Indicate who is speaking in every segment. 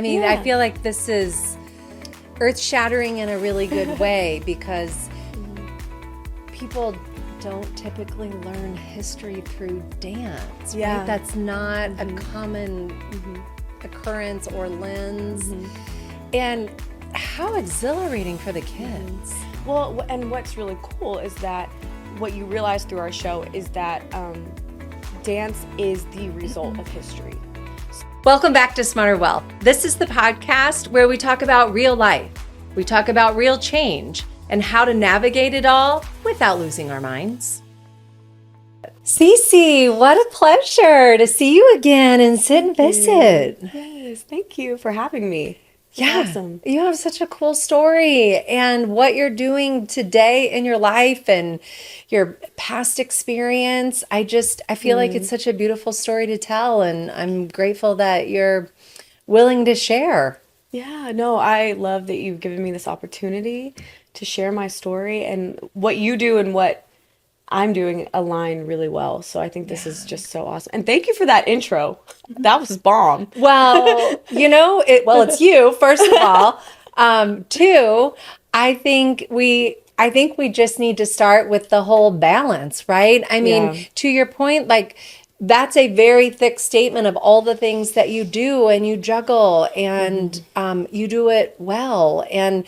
Speaker 1: I mean, I feel like this is earth-shattering in a really good way because people don't typically learn history through dance, right? That's not a common occurrence or lens. And how exhilarating for the kids.
Speaker 2: Well, and what's really cool is that what you realize through our show is that dance is the result of history.
Speaker 1: Welcome back to SmarterWellth. This is the podcast where we talk about real life. We talk about real change and how to navigate it all without losing our minds. CeCe, what a pleasure to see you again and sit and visit.
Speaker 2: Yes, thank you for having me.
Speaker 1: Yeah,
Speaker 2: awesome.
Speaker 1: You have such a cool story and what you're doing today in your life and your past experience. I feel like it's such a beautiful story to tell, and I'm grateful that you're willing to share.
Speaker 2: Yeah, no, I love that you've given me this opportunity to share my story, and what you do and what I'm doing align really well. So I think this is just so awesome. And thank you for that intro. That was bomb.
Speaker 1: Well, it's you, first of all. Two, I think we just need to start with the whole balance, right? I mean, to your point, like that's a very thick statement of all the things that you do and you juggle and you do it well. And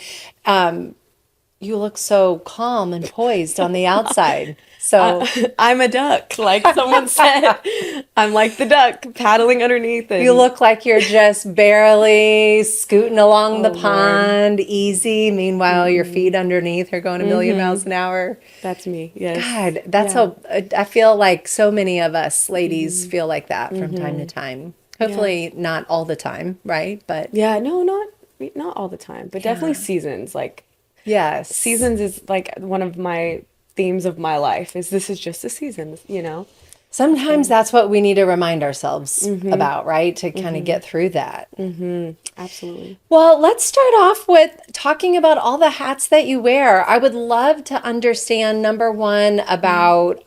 Speaker 1: you look so calm and poised on the outside. So
Speaker 2: I'm a duck, like someone said. I'm like the duck paddling underneath. And
Speaker 1: you look like you're just barely scooting along the pond, easy. Meanwhile, your feet underneath are going a million miles an hour.
Speaker 2: That's me. Yes.
Speaker 1: God, that's how I feel like so many of us ladies feel like that from time to time. Hopefully not all the time, right? But
Speaker 2: no, not all the time, but definitely seasons. Like seasons is like one of my themes of my life. This is just a season,
Speaker 1: Sometimes that's what we need to remind ourselves about, right? To kind of get through that.
Speaker 2: Absolutely.
Speaker 1: Well, let's start off with talking about all the hats that you wear. I would love to understand, number one, about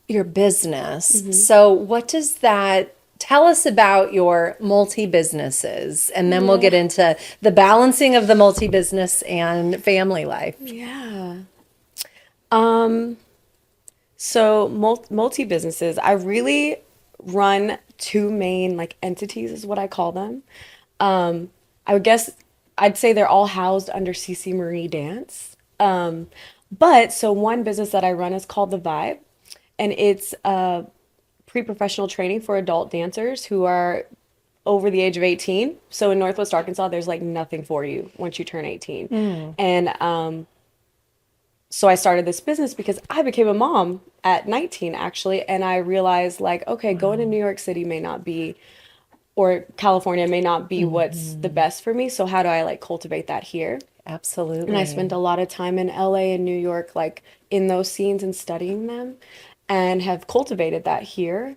Speaker 1: your business. So what does that tell us about your multi-businesses? And then we'll get into the balancing of the multi-business and family life.
Speaker 2: Yeah. So multi-businesses, I really run two main like entities is what I call them. I would guess I'd say they're all housed under CeCe Marie Dance. But so one business that I run is called The Vibe, and it's pre-professional training for adult dancers who are over the age of 18. So in Northwest Arkansas, there's like nothing for you once you turn 18. And so I started this business because I became a mom at 19, actually. And I realized like, okay, going to New York City may not be, or California may not be what's the best for me. So how do I like cultivate that here?
Speaker 1: Absolutely.
Speaker 2: And I spent a lot of time in LA and New York, like in those scenes and studying them, and have cultivated that here.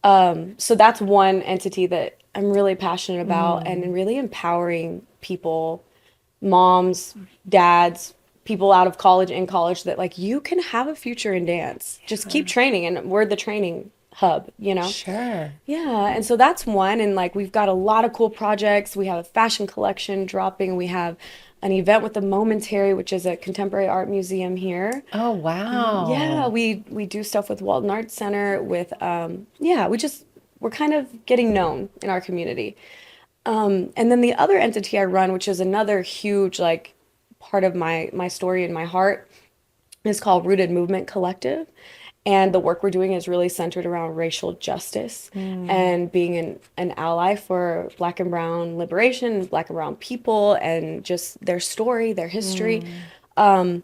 Speaker 2: So that's one entity that I'm really passionate about and really empowering people, moms, dads, people out of college, in college, that like you can have a future in dance. Just keep training, and we're the training hub,
Speaker 1: Sure.
Speaker 2: Yeah, and so that's one, and like we've got a lot of cool projects. We have a fashion collection dropping. We have an event with the Momentary, which is a contemporary art museum here.
Speaker 1: Oh, wow.
Speaker 2: Yeah, we do stuff with Walton Arts Center with we're kind of getting known in our community. And then the other entity I run, which is another huge like part of my story and my heart, is called Rooted Movement Collective. And the work we're doing is really centered around racial justice and being an ally for Black and Brown liberation, Black and Brown people, and just their story, their history. And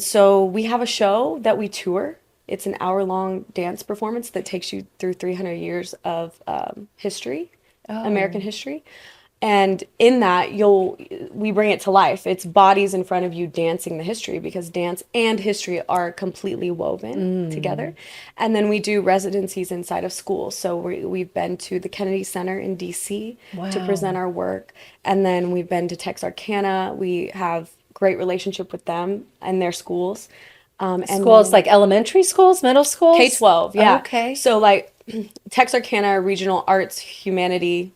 Speaker 2: so we have a show that we tour. It's an hour-long dance performance that takes you through 300 years of history, American history. And in that, we bring it to life. It's bodies in front of you dancing the history, because dance and history are completely woven together. And then we do residencies inside of schools. So we've been to the Kennedy Center in DC to present our work. And then we've been to Texarkana. We have great relationship with them and their schools.
Speaker 1: And schools like elementary schools, middle schools?
Speaker 2: K-12, yeah.
Speaker 1: Okay.
Speaker 2: So like Texarkana Regional Arts and Humanity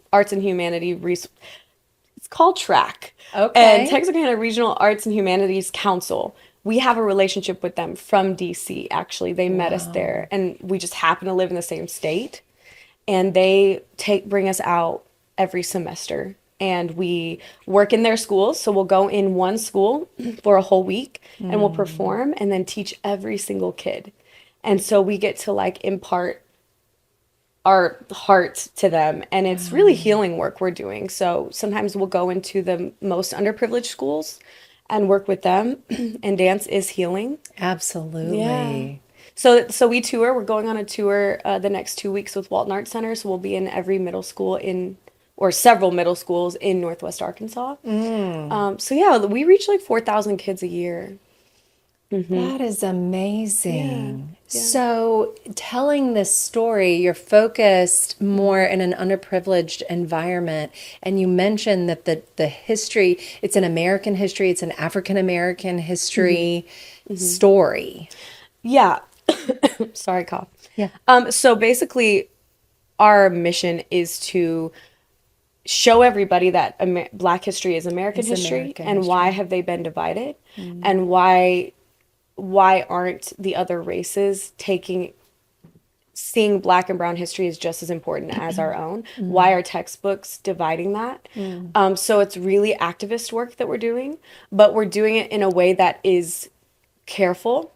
Speaker 2: it's called TRAC. And
Speaker 1: Okay.
Speaker 2: Texarkana Regional Arts and Humanities Council. We have a relationship with them from DC, actually. They met us there,
Speaker 1: Wow.
Speaker 2: and we just happen to live in the same state. And they bring us out every semester, and we work in their schools. So we'll go in one school for a whole week, and we'll perform and then teach every single kid. And so we get to like impart our heart to them, and it's really healing work we're doing. So sometimes we'll go into the most underprivileged schools and work with them, and dance is healing. Yeah.
Speaker 1: Absolutely.
Speaker 2: So we tour. We're going on a tour the next 2 weeks with Walton Arts Center. So we'll be in every middle school or several middle schools in Northwest Arkansas. So yeah, we reach like 4,000 kids a year.
Speaker 1: That is amazing.
Speaker 2: Yeah.
Speaker 1: So, telling this story, you're focused more in an underprivileged environment. And you mentioned that the history, it's an American history, it's an African American history story.
Speaker 2: Yeah. Sorry, cough.
Speaker 1: Yeah.
Speaker 2: So basically, our mission is to show everybody that Black history is American
Speaker 1: It's
Speaker 2: history,
Speaker 1: American
Speaker 2: and why have they been divided, and why aren't the other races seeing Black and brown history is just as important as our own? Why are textbooks dividing that? So it's really activist work that we're doing, but we're doing it in a way that is careful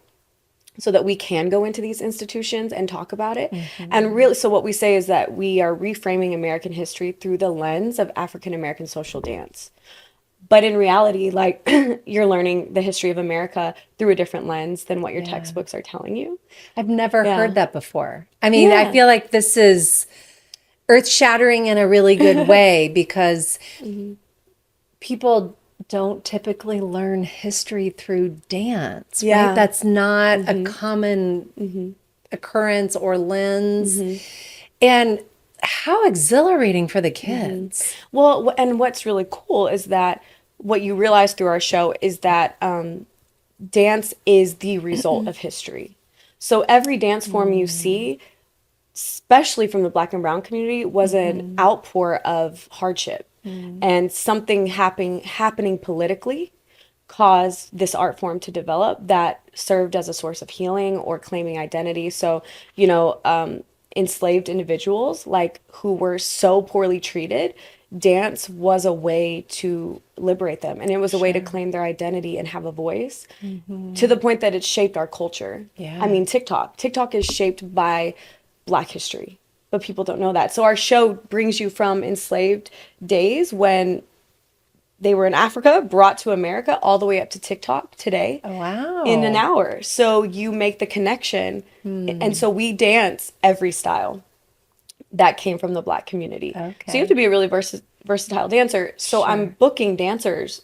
Speaker 2: so that we can go into these institutions and talk about it. And really, so what we say is that we are reframing American history through the lens of African American social dance. But in reality, like, you're learning the history of America through a different lens than what your textbooks are telling you.
Speaker 1: I've never
Speaker 2: Yeah.
Speaker 1: heard that before. I mean, I
Speaker 2: Yeah.
Speaker 1: feel like this is earth shattering in a really good way because people don't typically learn history through dance,
Speaker 2: Yeah.
Speaker 1: right? That's not a common occurrence or lens. And how exhilarating for the kids.
Speaker 2: Well, and what's really cool is that what you realize through our show is that dance is the result of history. So every dance form you see, especially from the Black and brown community, was an outpour of hardship. And something happening politically caused this art form to develop that served as a source of healing or claiming identity. So, enslaved individuals like who were so poorly treated, dance was a way to liberate them, and it was a way to claim their identity and have a voice, to the point that it shaped our culture.
Speaker 1: Yeah.
Speaker 2: I mean, TikTok is shaped by Black history, but people don't know that. So our show brings you from enslaved days when they were in Africa, brought to America, all the way up to TikTok today.
Speaker 1: Oh, wow.
Speaker 2: In an hour. So you make the connection. And so we dance every style that came from the Black community.
Speaker 1: Okay.
Speaker 2: So you have to be a really versatile dancer. So I'm booking dancers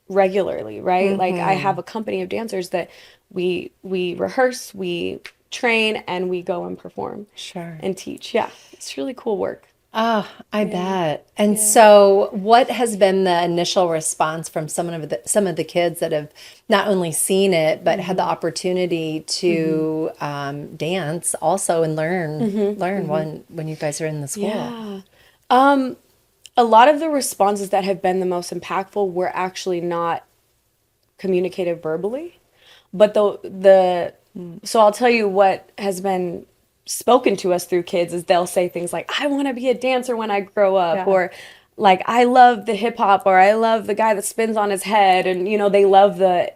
Speaker 2: regularly, right? Like I have a company of dancers that we rehearse, we train, and we go and perform and teach. Yeah. It's really cool work.
Speaker 1: Oh, I bet. And so what has been the initial response from some of the kids that have not only seen it, but had the opportunity to dance also and learn when you guys are in the school?
Speaker 2: Yeah. A lot of the responses that have been the most impactful were actually not communicated verbally, but so I'll tell you what has been spoken to us through kids is they'll say things like, I want to be a dancer when I grow up, or like, I love the hip hop, or I love the guy that spins on his head. And, they love the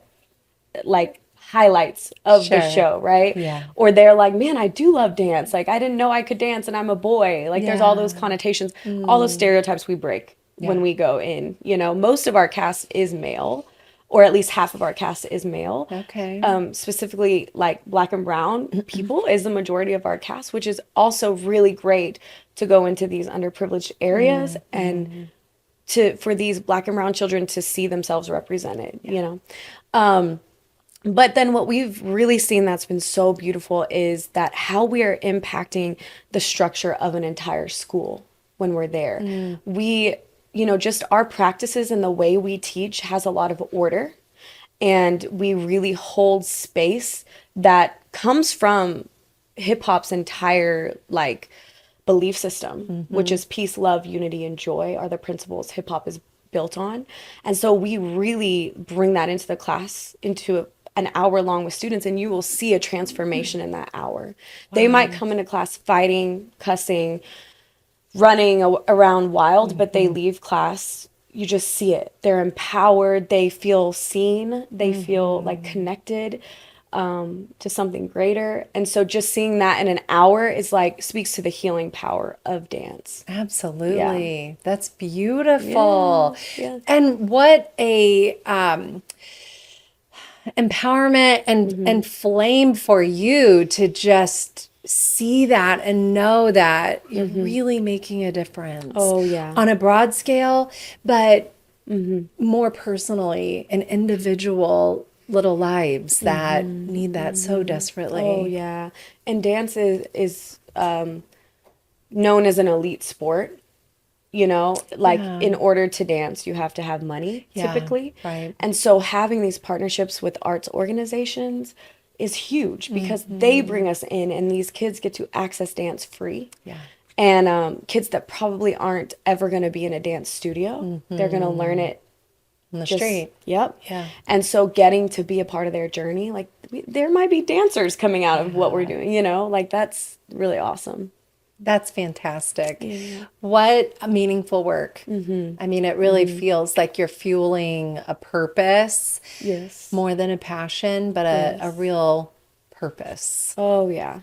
Speaker 2: like highlights of the show, right?
Speaker 1: Yeah.
Speaker 2: Or they're like, man, I do love dance. Like, I didn't know I could dance and I'm a boy. Like, there's all those connotations, all those stereotypes we break when we go in. Most of our cast is male, or at least half of our cast is male.
Speaker 1: Okay.
Speaker 2: Specifically, like Black and brown people is the majority of our cast, which is also really great to go into these underprivileged areas and for these Black and brown children to see themselves represented, But then what we've really seen that's been so beautiful is that how we are impacting the structure of an entire school when we're there. We, just our practices and the way we teach has a lot of order, and we really hold space that comes from hip hop's entire like belief system, which is peace, love, unity, and joy are the principles hip hop is built on. And so we really bring that into the class, into an hour long with students, and you will see a transformation in that hour. They might come into class fighting, cussing, running around wild, but they leave class, you just see it. They're empowered, they feel seen, they feel like connected to something greater. And so just seeing that in an hour is like speaks to the healing power of dance.
Speaker 1: Absolutely. That's beautiful.
Speaker 2: Yeah.
Speaker 1: And what a empowerment and flame for you to just see that and know that you're really making a difference.
Speaker 2: Oh, yeah.
Speaker 1: On a broad scale, but more personally in individual little lives that need that so desperately.
Speaker 2: Oh yeah. And dance is known as an elite sport. You know, like in order to dance, you have to have money typically.
Speaker 1: Right.
Speaker 2: And so having these partnerships with arts organizations is huge because they bring us in and these kids get to access dance free.
Speaker 1: Yeah.
Speaker 2: And kids that probably aren't ever going to be in a dance studio, they're going to learn it
Speaker 1: On the street.
Speaker 2: Yep.
Speaker 1: Yeah.
Speaker 2: And so getting to be a part of their journey, like there might be dancers coming out of what we're doing, you know, like that's really awesome.
Speaker 1: That's fantastic. What a meaningful work. I mean, it really feels like you're fueling a purpose.
Speaker 2: Yes.
Speaker 1: More than a passion, but a real purpose.
Speaker 2: Oh yeah.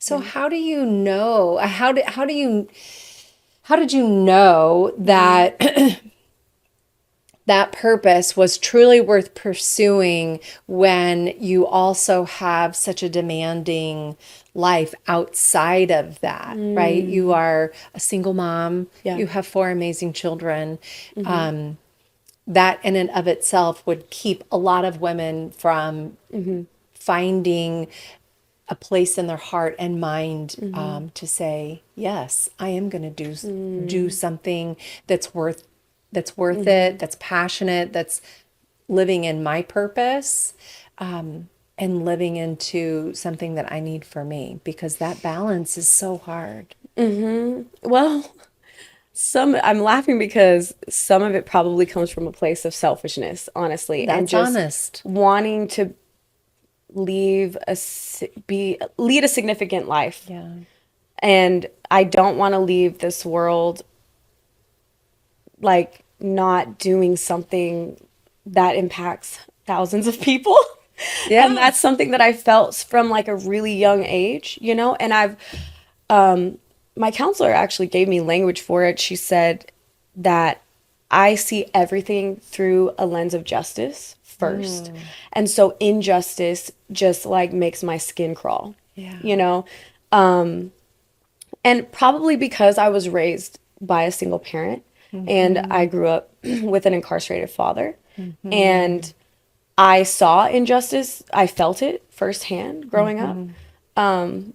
Speaker 1: So how do you know, how did you know that that purpose was truly worth pursuing when you also have such a demanding life outside of that, right? You are a single mom.
Speaker 2: Yeah.
Speaker 1: You have 4 amazing children. That in and of itself would keep a lot of women from finding a place in their heart and mind to say, yes, I am going to do something that's worth it, that's passionate, that's living in my purpose, and living into something that I need for me, because that balance is so hard.
Speaker 2: Well, I'm laughing because some of it probably comes from a place of selfishness, honestly, and
Speaker 1: That's
Speaker 2: just
Speaker 1: honest.
Speaker 2: wanting to lead a significant life.
Speaker 1: Yeah.
Speaker 2: And I don't want to leave this world like not doing something that impacts thousands of people.
Speaker 1: Yeah.
Speaker 2: And that's something that I felt from like a really young age, you know, and my counselor actually gave me language for it. She said that I see everything through a lens of justice first. And so injustice just like makes my skin crawl, you know? And probably because I was raised by a single parent and I grew up with an incarcerated father and I saw injustice. I felt it firsthand growing up.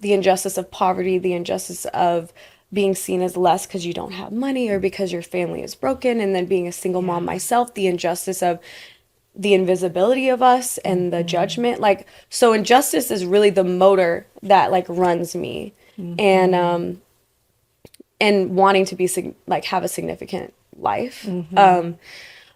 Speaker 2: The injustice of poverty, the injustice of being seen as less because you don't have money or because your family is broken. And then being a single mom myself, the injustice of the invisibility of us and the judgment. Like, so injustice is really the motor that like runs me and wanting to be like have a significant life.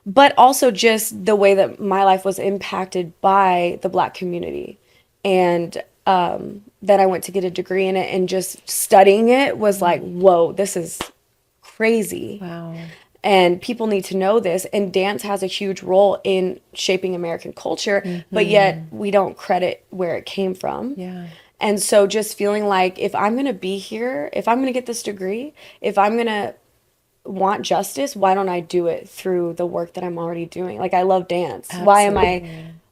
Speaker 2: But also just the way that my life was impacted by the Black community. And then I went to get a degree in it, and just studying it was like, whoa, this is crazy.
Speaker 1: Wow.
Speaker 2: And people need to know this. And dance has a huge role in shaping American culture, but yet we don't credit where it came from.
Speaker 1: Yeah.
Speaker 2: And so just feeling like if I'm going to be here, if I'm going to get this degree, if I'm going to want justice, why don't I do it through the work that I'm already doing? Like, I love dance.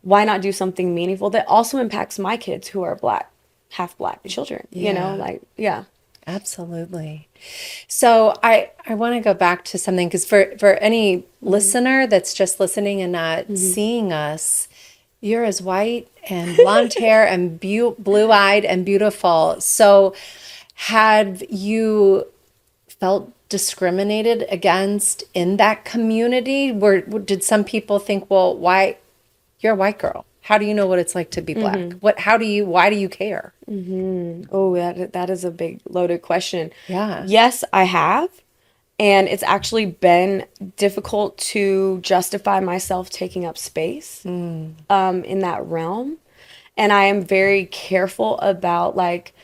Speaker 2: Why not do something meaningful that also impacts my kids who are Black, half Black children, you know, like, yeah.
Speaker 1: Absolutely. So I want to go back to something, because for any listener that's just listening and not seeing us, you're as white and blonde hair and blue-eyed and beautiful. So have you felt discriminated against in that community? Did some people think, well, why, you're a white girl, How do you know what it's like to be Black? Why do you care?
Speaker 2: Oh, that is a big loaded question.
Speaker 1: Yeah.
Speaker 2: Yes, I have. And it's actually been difficult to justify myself taking up space in that realm. And I am very careful about, like,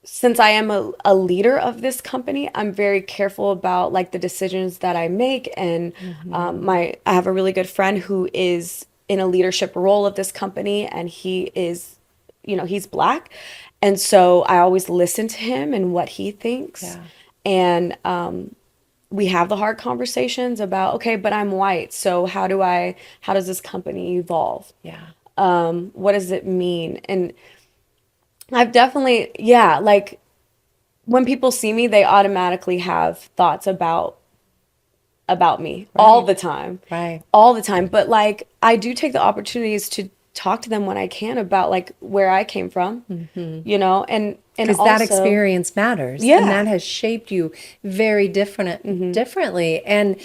Speaker 2: since I am a leader of this company, I'm very careful about, like, the decisions that I make. And I have a really good friend who is in a leadership role of this company, and he is, he's Black. And so I always listen to him and what he thinks.
Speaker 1: Yeah.
Speaker 2: And we have the hard conversations about, okay, but I'm white, so how does this company evolve?
Speaker 1: Yeah.
Speaker 2: What does it mean? And I've definitely, yeah, like, when people see me, they automatically have thoughts about me all the time.
Speaker 1: Right.
Speaker 2: All the time. But, like, I do take the opportunities to talk to them when I can about, like, where I came from, and
Speaker 1: Because that
Speaker 2: also,
Speaker 1: experience matters.
Speaker 2: Yeah.
Speaker 1: And that has shaped you very differently. And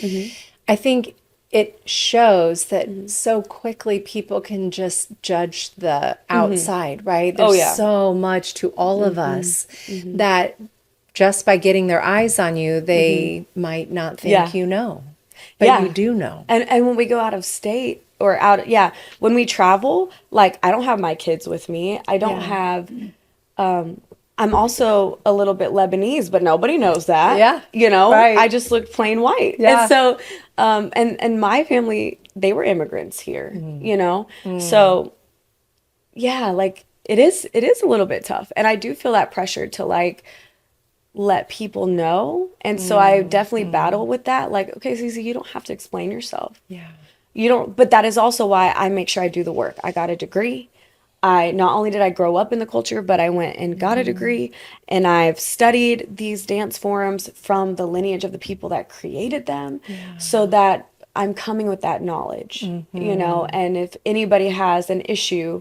Speaker 1: I think it shows that so quickly people can just judge the outside, right? There's so much to all of us that just by getting their eyes on you, they might not think you know. But you do know.
Speaker 2: And when we go out of state or when we travel, like, I don't have my kids with me. I don't have, I'm also a little bit Lebanese, but nobody knows that.
Speaker 1: Yeah. Right.
Speaker 2: I just look plain white.
Speaker 1: Yeah.
Speaker 2: And so, and my family, they were immigrants here, So, yeah, like, it is a little bit tough. And I do feel that pressure to, like, let people know. And so I definitely battle with that. Like, okay, CeCe, you don't have to explain yourself.
Speaker 1: Yeah.
Speaker 2: You don't, but that is also why I make sure I do the work. I got a degree. Not only did I grow up in the culture, but I went and got a degree, and I've studied these dance forms from the lineage of the people that created them, so that I'm coming with that knowledge, and if anybody has an issue,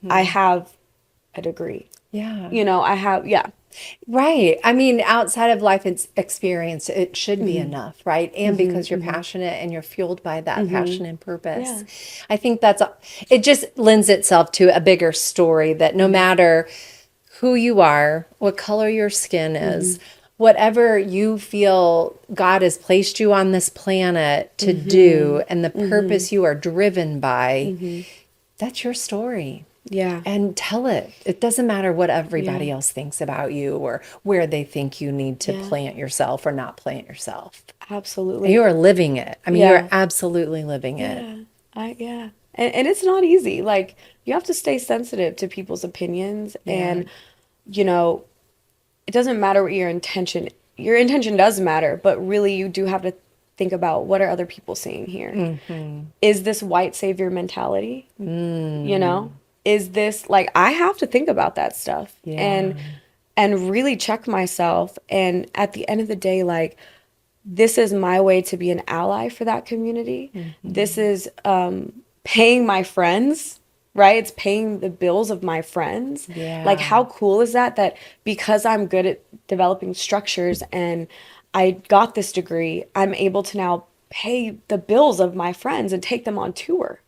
Speaker 2: I have a degree.
Speaker 1: Yeah.
Speaker 2: I have,
Speaker 1: Right. I mean, outside of life experience, it should be enough, right? And because you're passionate and you're fueled by that passion and purpose.
Speaker 2: Yeah.
Speaker 1: I think it just lends itself to a bigger story that no matter who you are, what color your skin is, whatever you feel God has placed you on this planet to do, and the purpose you are driven by, that's your story.
Speaker 2: Yeah.
Speaker 1: And tell it. It doesn't matter what everybody else thinks about you or where they think you need to plant yourself or not plant yourself.
Speaker 2: Absolutely.
Speaker 1: You are living it. I mean, you're absolutely living it.
Speaker 2: And it's not easy. Like, you have to stay sensitive to people's opinions, and, it doesn't matter what your intention does matter, but really you do have to think about, what are other people seeing here? Is this white savior mentality? Is this, like, I have to think about that stuff and really check myself. And at the end of the day, like, this is my way to be an ally for that community. This is paying my friends, right? It's paying the bills of my friends.
Speaker 1: Yeah.
Speaker 2: Like, how cool is that because I'm good at developing structures and I got this degree, I'm able to now pay the bills of my friends and take them on tour.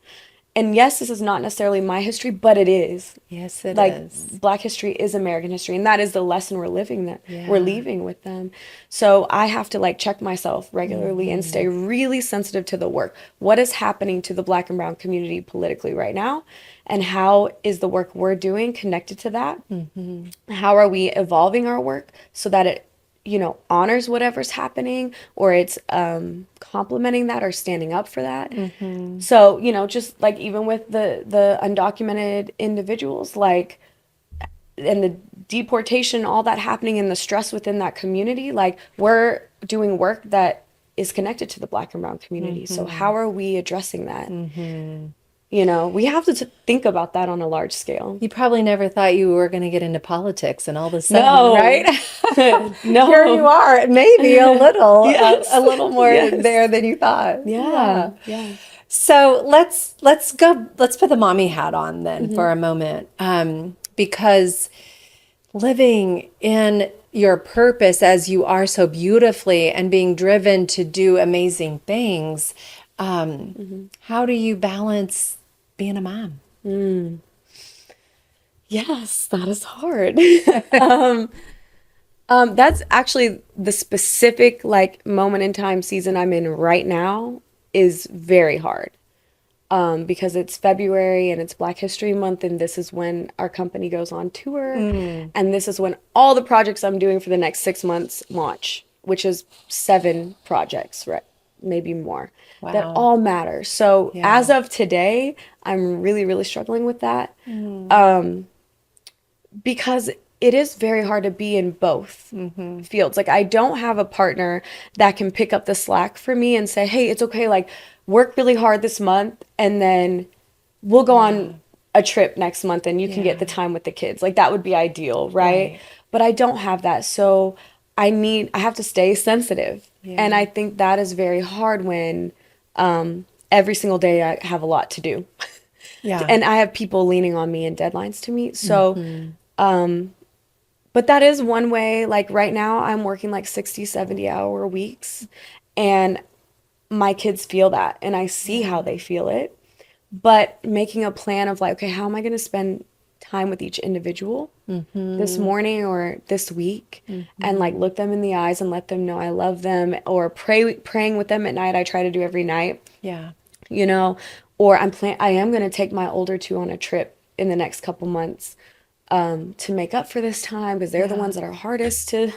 Speaker 2: And yes, this is not necessarily my history, but it is.
Speaker 1: Yes, it is.
Speaker 2: Black history is American history, and that is the lesson we're leaving with them. So I have to, like, check myself regularly and stay really sensitive to the work. What is happening to the Black and brown community politically right now? And how is the work we're doing connected to that? How are we evolving our work so that it, honors whatever's happening, or it's complementing that or standing up for that. So, just like, even with the undocumented individuals, like, and the deportation, all that happening, and the stress within that community, like, we're doing work that is connected to the Black and brown community. So how are we addressing that? We have to think about that on a large scale.
Speaker 1: You probably never thought you were going to get into politics, and all of a sudden, right?
Speaker 2: No.
Speaker 1: Here you are, maybe a little,
Speaker 2: Yes.
Speaker 1: a little more there than you thought.
Speaker 2: Yeah.
Speaker 1: So let's put the mommy hat on then for a moment, because living in your purpose as you are so beautifully and being driven to do amazing things, how do you balance being a mom?
Speaker 2: Yes, that is hard. That's actually the specific like moment in time season I'm in right now is very hard. Because it's February and it's Black History Month, and this is when our company goes on tour, and this is when all the projects I'm doing for the next 6 months launch, which is 7 projects, right? Maybe more. That
Speaker 1: Wow.
Speaker 2: all matter. So
Speaker 1: Yeah.
Speaker 2: as of today, I'm really, really struggling with that. Because it is very hard to be in both fields. Like I don't have a partner that can pick up the slack for me and say, "Hey, it's okay, like work really hard this month and then we'll go on a trip next month and you can get the time with the kids." Like that would be ideal, right? But I don't have that. So I have to stay sensitive. And I think that is very hard when every single day I have a lot to do.
Speaker 1: Yeah.
Speaker 2: And I have people leaning on me and deadlines to meet. So but that is one way. Like right now I'm working like 60, 70-hour weeks, and my kids feel that and I see how they feel it. But making a plan of like, okay, how am I going to spend time with each individual this morning or this week, and like look them in the eyes and let them know I love them, or praying with them at night. I try to do every night.
Speaker 1: Yeah.
Speaker 2: You know, or I am going to take my older 2 on a trip in the next couple months to make up for this time, because they're the ones that are hardest to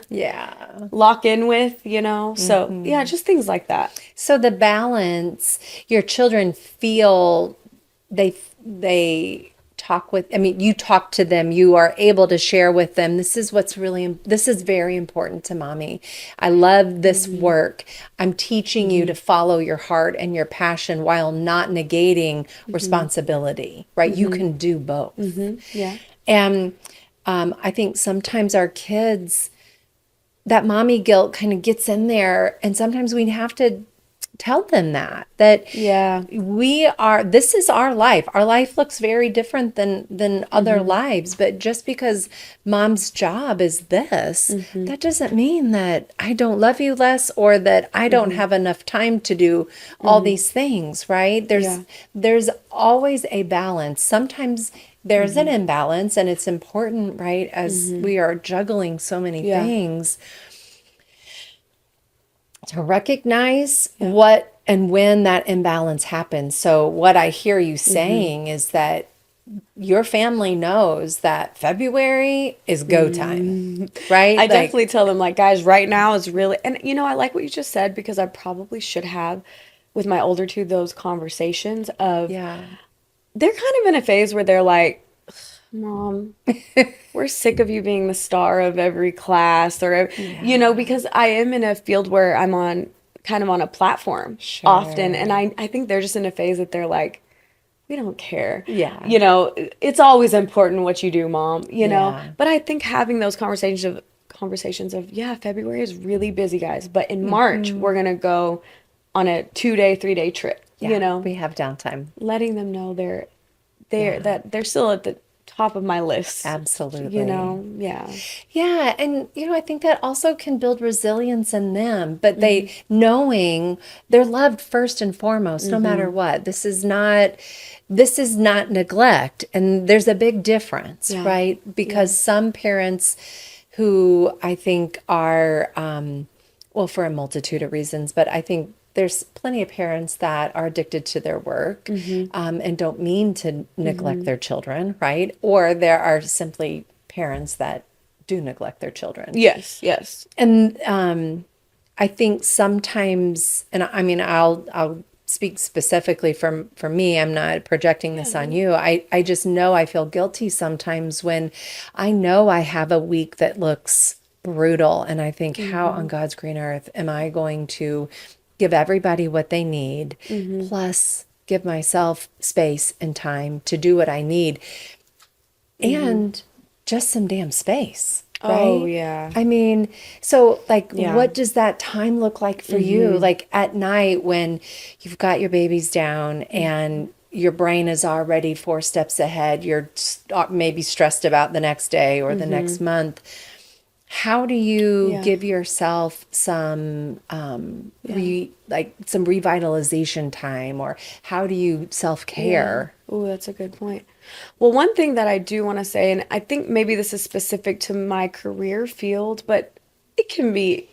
Speaker 2: lock in with, you know? So yeah, just things like that.
Speaker 1: So the balance, your children feel they talk with, I mean, you talk to them, you are able to share with them. This is this is very important to mommy. I love this work. I'm teaching you to follow your heart and your passion while not negating responsibility, right? You can do both.
Speaker 2: Yeah.
Speaker 1: And I think sometimes our kids, that mommy guilt kind of gets in there, and sometimes we have to tell them that this is our life. Our life looks very different than other lives, but just because mom's job is this, that doesn't mean that I don't love you less, or that I don't have enough time to do all these things, right? There's always a balance. Sometimes there's an imbalance, and it's important, right? As we are juggling so many things, to recognize what and when that imbalance happens. So what I hear you saying is that your family knows that February is go time, right?
Speaker 2: I definitely tell them, like, guys, right now is really, and you know, I like what you just said, because I probably should have with my older 2 those conversations of, they're kind of in a phase where they're like, Mom, we're sick of you being the star of every class, or, you know, because I am in a field where I'm kind of on a platform often. And I think they're just in a phase that they're like, we don't care.
Speaker 1: Yeah.
Speaker 2: You know, it's always important what you do, Mom, you know? But I think having those conversations of, February is really busy, guys. But in March, we're going to go on a 2-day, 3-day trip, you know?
Speaker 1: We have downtime.
Speaker 2: Letting them know that they're still at the top of my list.
Speaker 1: Absolutely.
Speaker 2: You know? Yeah.
Speaker 1: Yeah. And, you know, I think that also can build resilience in them, but they knowing they're loved first and foremost, no matter what. This is not neglect. And there's a big difference, right? Because some parents who I think are, for a multitude of reasons, but I think there's plenty of parents that are addicted to their work and don't mean to neglect their children, right? Or there are simply parents that do neglect their children.
Speaker 2: Yes, yes.
Speaker 1: And I think sometimes, and I mean, I'll speak specifically for me. I'm not projecting this on you. I just know I feel guilty sometimes when I know I have a week that looks brutal, and I think, how on God's green earth am I going to give everybody what they need, plus give myself space and time to do what I need, and just some damn space, right?
Speaker 2: Oh, yeah.
Speaker 1: I mean, so like, what does that time look like for you? Like at night when you've got your babies down and your brain is already 4 steps ahead, you're maybe stressed about the next day or the next month. How do you give yourself some some revitalization time, or how do you self-care
Speaker 2: Oh, that's a good point. Well, one thing that I do want to say, and I think maybe this is specific to my career field, but it can be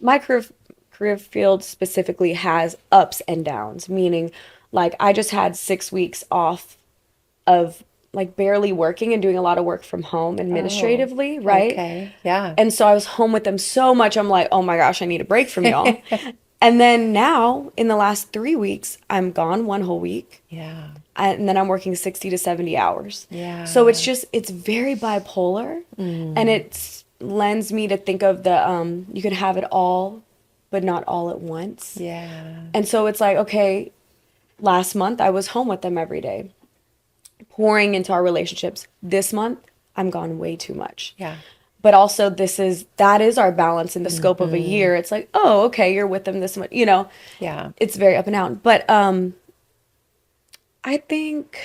Speaker 2: my career field specifically has ups and downs, meaning like I just had 6 weeks off of like barely working and doing a lot of work from home
Speaker 1: Oh,
Speaker 2: administratively, right?
Speaker 1: okay. Yeah.
Speaker 2: And so I was home with them so much, I'm like, oh my gosh, I need a break from y'all. And then now, in the last 3 weeks, I'm gone one whole week.
Speaker 1: Yeah.
Speaker 2: And then I'm working 60 to 70 hours. So
Speaker 1: Yeah.
Speaker 2: it's very bipolar. And it lends me to think of you can have it all, but not all at once.
Speaker 1: Yeah.
Speaker 2: And so it's like, okay, last month I was home with them every day, pouring into our relationships. This month, I'm gone way too much.
Speaker 1: Yeah.
Speaker 2: But also that is our balance in the scope of a year. It's like, oh, okay, you're with them this much,
Speaker 1: Yeah.
Speaker 2: it's very up and down. But I think,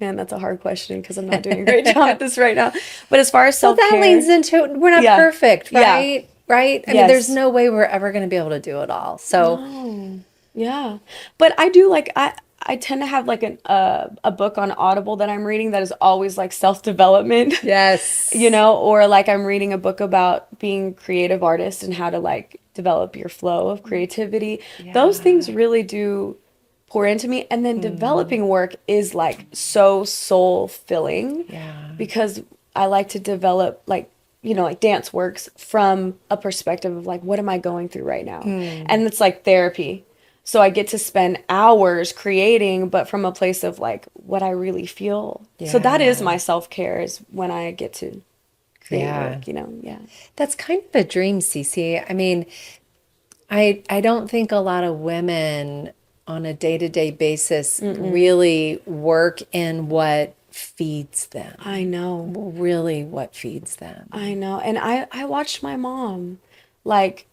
Speaker 2: man, that's a hard question because I'm not doing a great job at this right now. But as far as
Speaker 1: Well,
Speaker 2: self-care,
Speaker 1: that leans into we're not
Speaker 2: yeah,
Speaker 1: perfect,
Speaker 2: yeah,
Speaker 1: right? Right? I mean, there's
Speaker 2: yes,
Speaker 1: no way we're ever going to be able to do it all. So,
Speaker 2: no, yeah. But I do like I tend to have like a book on Audible that I'm reading that is always like self-development,
Speaker 1: yes.
Speaker 2: or like I'm reading a book about being a creative artist and how to like develop your flow of creativity. Those things
Speaker 1: Yeah.
Speaker 2: really do pour into me. And then developing work is like so soul filling
Speaker 1: Yeah.
Speaker 2: because I like to develop like, like dance works from a perspective of like, what am I going through right now? And it's like therapy. So I get to spend hours creating, but from a place of like what I really feel. So that is
Speaker 1: Yeah.
Speaker 2: my self-care is when I get to create
Speaker 1: Yeah.
Speaker 2: work, yeah.
Speaker 1: That's kind of a dream, CeCe. I mean, I don't think a lot of women on a day-to-day basis really work in what feeds them.
Speaker 2: I know.
Speaker 1: Really what feeds them.
Speaker 2: I know. And I watched my mom like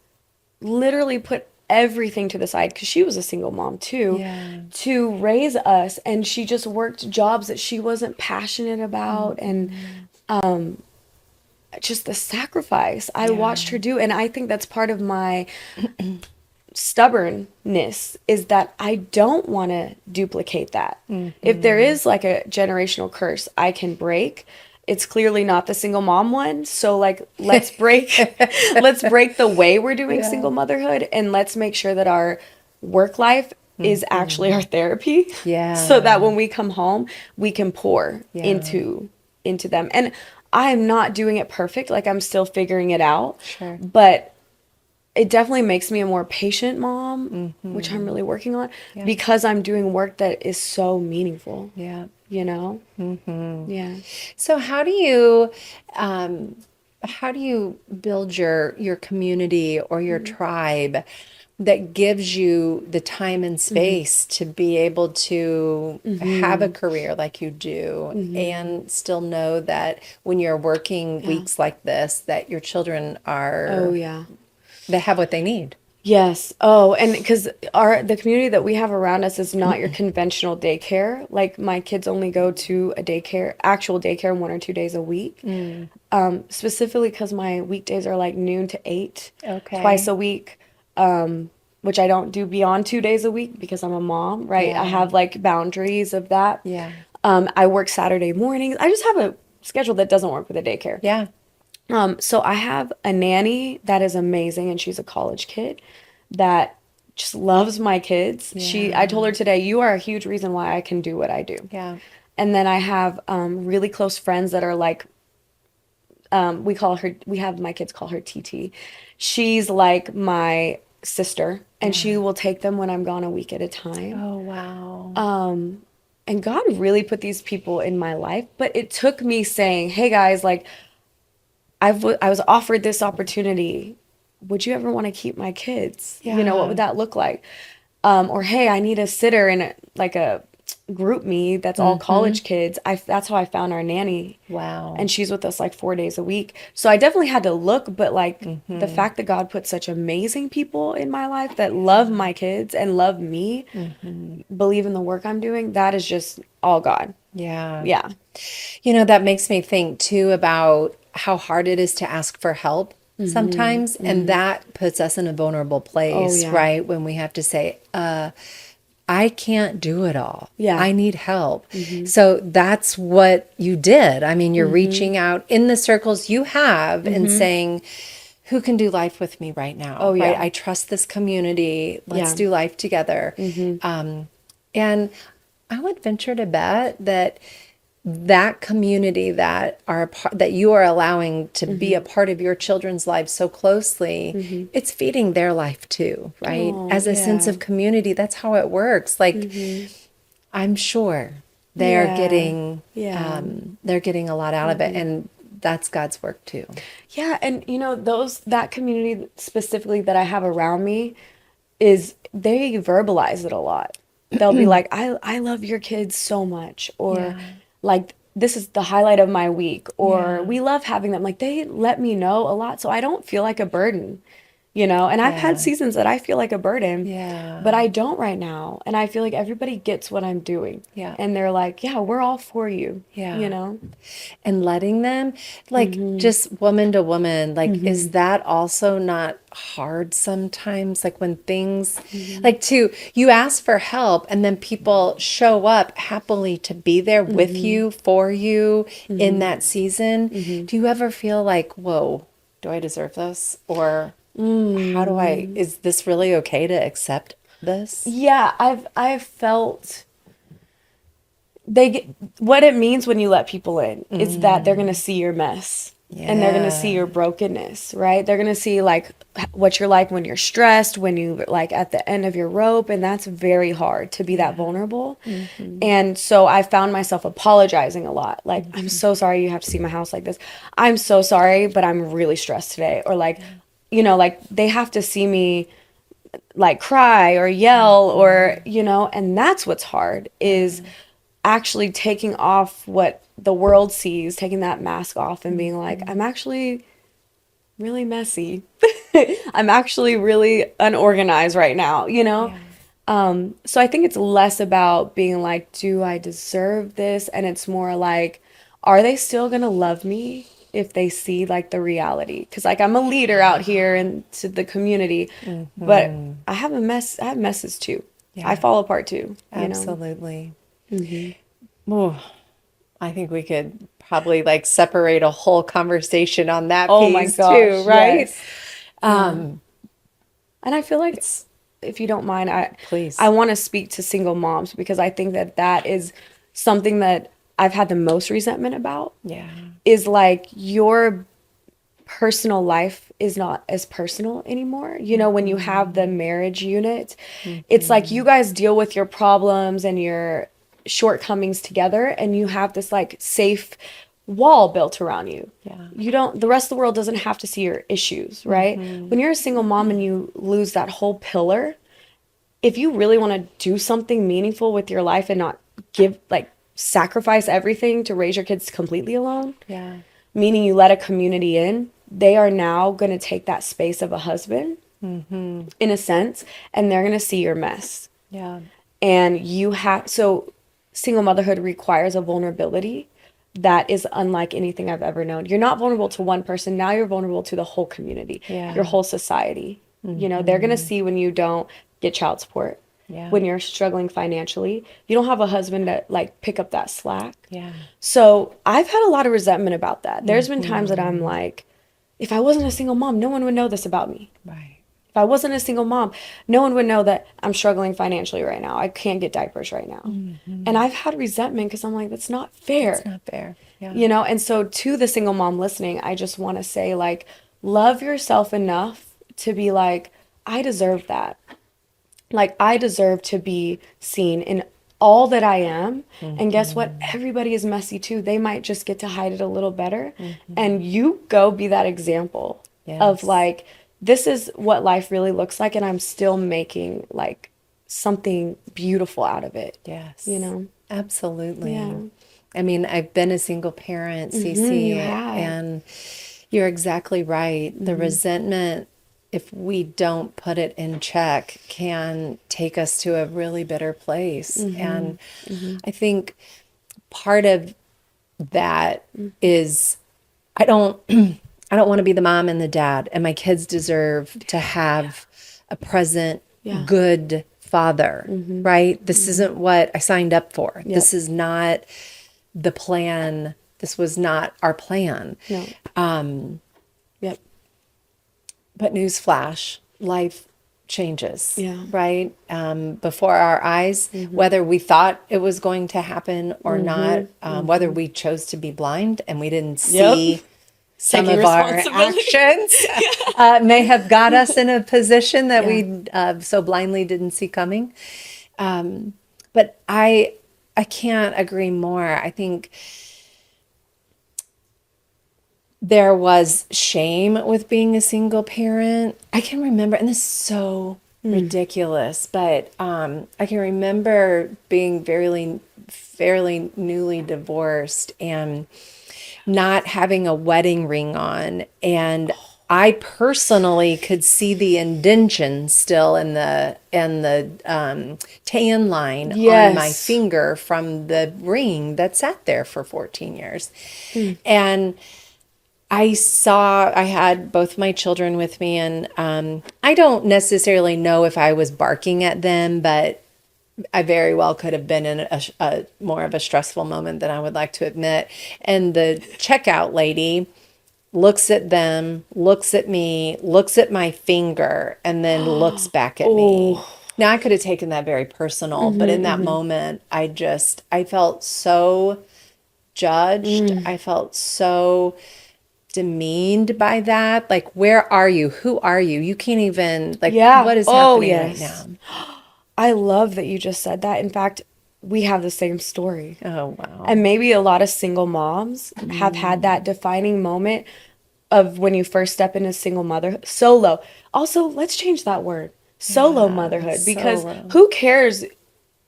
Speaker 2: literally put everything to the side because she was a single mom too
Speaker 1: Yeah.
Speaker 2: to raise us, and she just worked jobs that she wasn't passionate about, and just the sacrifice I
Speaker 1: Yeah.
Speaker 2: watched her do. And I think that's part of my stubbornness is that I don't want to duplicate that. If there is like a generational curse I can break, it's clearly not the single mom one. So like let's break let's break the way we're doing
Speaker 1: Yeah.
Speaker 2: single motherhood, and let's make sure that our work life is actually our therapy.
Speaker 1: Yeah.
Speaker 2: So that when we come home, we can pour
Speaker 1: Yeah.
Speaker 2: into them. And I'm not doing it perfect, like I'm still figuring it out.
Speaker 1: Sure.
Speaker 2: But it definitely makes me a more patient mom, which I'm really working on because I'm doing work that is so meaningful,
Speaker 1: Yeah.
Speaker 2: Yeah.
Speaker 1: So how do you build your community or your tribe that gives you the time and space to be able to have a career like you do and still know that when you're working weeks like this that your children
Speaker 2: Oh, yeah.
Speaker 1: they have what they need.
Speaker 2: Yes. Oh, and because the community that we have around us is not your conventional daycare. Like my kids only go to actual daycare 1 or 2 days a week. Specifically because my weekdays are like noon to 8,
Speaker 1: Okay.
Speaker 2: twice a week. Which I don't do beyond 2 days a week because I'm a mom, right?
Speaker 1: Yeah.
Speaker 2: I have like boundaries of that.
Speaker 1: Yeah.
Speaker 2: I work Saturday mornings. I just have a schedule that doesn't work with a daycare.
Speaker 1: Yeah.
Speaker 2: So I have a nanny that is amazing, and she's a college kid that just loves my kids. I told her today, you are a huge reason why I can do what I do.
Speaker 1: Yeah.
Speaker 2: And then I have really close friends that are like, my kids call her TT. She's like my sister, and she will take them when I'm gone a week at a time.
Speaker 1: Oh, wow.
Speaker 2: And God really put these people in my life, but it took me saying, hey guys, like I was offered this opportunity. Would you ever want to keep my kids? What would that look like? Or hey, I need a sitter in like a group me that's all college kids. That's how I found our nanny.
Speaker 1: Wow.
Speaker 2: And she's with us like 4 days a week. So I definitely had to look, but like the fact that God put such amazing people in my life that love my kids and love me, believe in the work I'm doing, that is just all God.
Speaker 1: Yeah.
Speaker 2: Yeah.
Speaker 1: That makes me think too about how hard it is to ask for help sometimes. And that puts us in a vulnerable place,
Speaker 2: yeah.
Speaker 1: right? When we have to say, I can't do it all.
Speaker 2: Yeah.
Speaker 1: I need help. So that's what you did. I mean, you're reaching out in the circles you have and saying, who can do life with me right now?
Speaker 2: Oh, yeah.
Speaker 1: Right? I trust this community. Let's
Speaker 2: Yeah.
Speaker 1: do life together. And I would venture to bet that that community that that you are allowing to be a part of your children's lives so closely, it's feeding their life too, right?
Speaker 2: Oh,
Speaker 1: As a sense
Speaker 2: yeah.
Speaker 1: of community, that's how it works. Like, I'm sure they are getting, they're getting a lot out of it, and that's God's work too.
Speaker 2: Yeah, and that community specifically that I have around me they verbalize it a lot. They'll be like, I love your kids so much, or like, this is the highlight of my week, or we love having them. Like, they let me know a lot, so I don't feel like a burden, and I've had seasons that I feel like a burden, but I don't right now. And I feel like everybody gets what I'm doing.
Speaker 1: Yeah.
Speaker 2: And they're like, yeah, we're all for you.
Speaker 1: Yeah. And letting them, like, just woman to woman, like, is that also not hard sometimes? Like, when things, like, you ask for help and then people show up happily to be there with you, for you in that season. Do you ever feel like, whoa, do I deserve this? Or how is this really okay to accept this?
Speaker 2: Yeah, I've felt what it means when you let people in is that they're going to see your mess, and they're going to see your brokenness, right? They're going to see like what you're like when you're stressed, when you like at the end of your rope, and that's very hard to be that vulnerable. And so I found myself apologizing a lot. Like, I'm so sorry you have to see my house like this. I'm so sorry, but I'm really stressed today. Or like, like they have to see me like cry or yell or, and that's what's hard is actually taking off what the world sees, taking that mask off and being like, I'm actually really messy. I'm actually really unorganized right now, So I think it's less about being like, do I deserve this? And it's more like, are they still going to love me if they see like the reality? Because like I'm a leader out here into the community, but I have messes too. I fall apart too.
Speaker 1: Absolutely. Oh, I think we could probably like separate a whole conversation on that piece too, right?
Speaker 2: Yes. And I feel like if you don't mind,
Speaker 1: Please.
Speaker 2: I want to speak to single moms because I think that is something that I've had the most resentment about.
Speaker 1: Yeah.
Speaker 2: Is like your personal life is not as personal anymore. When you have the marriage unit, it's like you guys deal with your problems and your shortcomings together, and you have this like safe wall built around you. The rest of the world doesn't have to see your issues, right? When you're a single mom and you lose that whole pillar, if you really want to do something meaningful with your life and not sacrifice everything to raise your kids completely alone, meaning you let a community in, they are now going to take that space of a husband in a sense, and they're going to see your mess. And so single motherhood requires a vulnerability that is unlike anything I've ever known. You're not vulnerable to one person. Now you're vulnerable to the whole community, your whole society. They're going to see when you don't get child support, when you're struggling financially. You don't have a husband to like pick up that slack. So I've had a lot of resentment about that. There's been times that I'm like, if I wasn't a single mom, no one would know this about me. If I wasn't a single mom, no one would know that I'm struggling financially right now. I can't get diapers right now. And I've had resentment because I'm like, that's not fair.
Speaker 1: It's not fair.
Speaker 2: And so to the single mom listening, I just want to say, like, love yourself enough to be like, I deserve that. Like, I deserve to be seen in all that I am. And guess what? Everybody is messy too. They might just get to hide it a little better. And you go be that example of like, this is what life really looks like, and I'm still making like something beautiful out of it.
Speaker 1: Absolutely. I mean, I've been a single parent, CeCe, and you're exactly right. The resentment, if we don't put it in check, can take us to a really bitter place. And I think part of that is I don't want to be the mom and the dad, and my kids deserve to have a present, good father, right? This isn't what I signed up for.
Speaker 2: Yep.
Speaker 1: This is not the plan. This was not our plan.
Speaker 2: No. Yep.
Speaker 1: But newsflash, life changes,
Speaker 2: Yeah.
Speaker 1: right? Before our eyes, whether we thought it was going to happen or not, whether we chose to be blind and we didn't see some
Speaker 2: Taking
Speaker 1: of our
Speaker 2: responsibility.
Speaker 1: actions may have got us in a position that we so blindly didn't see coming. But I can't agree more. I think there was shame with being a single parent. I can remember, and this is so ridiculous, but I can remember being fairly newly divorced and not having a wedding ring on, and I personally could see the indention still in the tan line on my finger from the ring that sat there for 14 years. And I had both my children with me, and I don't necessarily know if I was barking at them, but I very well could have been in a more of a stressful moment than I would like to admit. And the checkout lady looks at them, looks at me, looks at my finger, and then looks back at me. Now, I could have taken that very personal, but in that moment, I felt so judged. I felt so demeaned by that. Like, where are you? Who are you? You can't even, like, what is happening right now?
Speaker 2: I love that you just said that. In fact, we have the same story.
Speaker 1: Oh, wow.
Speaker 2: And maybe a lot of single moms have had that defining moment of when you first step into single motherhood. Solo. Also, let's change that word. Solo motherhood. Because who cares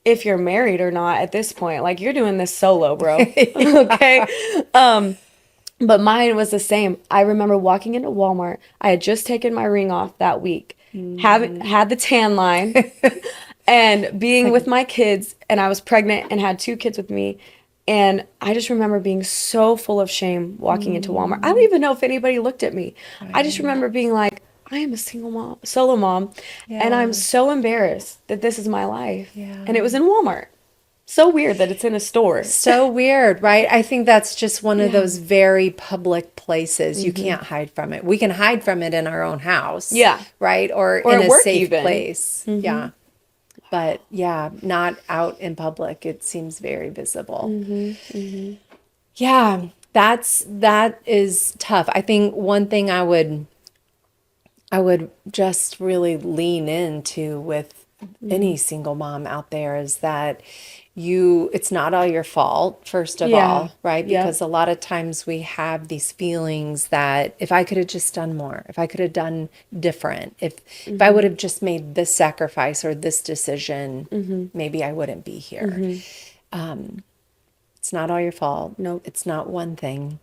Speaker 2: if you're married or not at this point? Like, you're doing this solo, bro. Okay? But mine was the same. I remember walking into Walmart. I had just taken my ring off that week. Had the tan line. And being with my kids, and I was pregnant and had 2 kids with me. And I just remember being so full of shame walking into Walmart. I don't even know if anybody looked at me. I just remember being like, I am a solo mom, and I'm so embarrassed that this is my life. And it was in Walmart. So weird that it's in a store.
Speaker 1: So weird, right? I think that's just one of those very public places. You can't hide from it. We can hide from it in our own house. Right? Or in a safe place. Yeah. But not out in public. It seems very visible. Yeah, that is tough. I think one thing I would just really lean into with any single mom out there is that it's not all your fault, first of all, right? Because a lot of times we have these feelings that if I could have just done more, if I could have done different, if I would have just made this sacrifice or this decision, maybe I wouldn't be here. It's not all your fault.
Speaker 2: Nope.
Speaker 1: It's not one thing.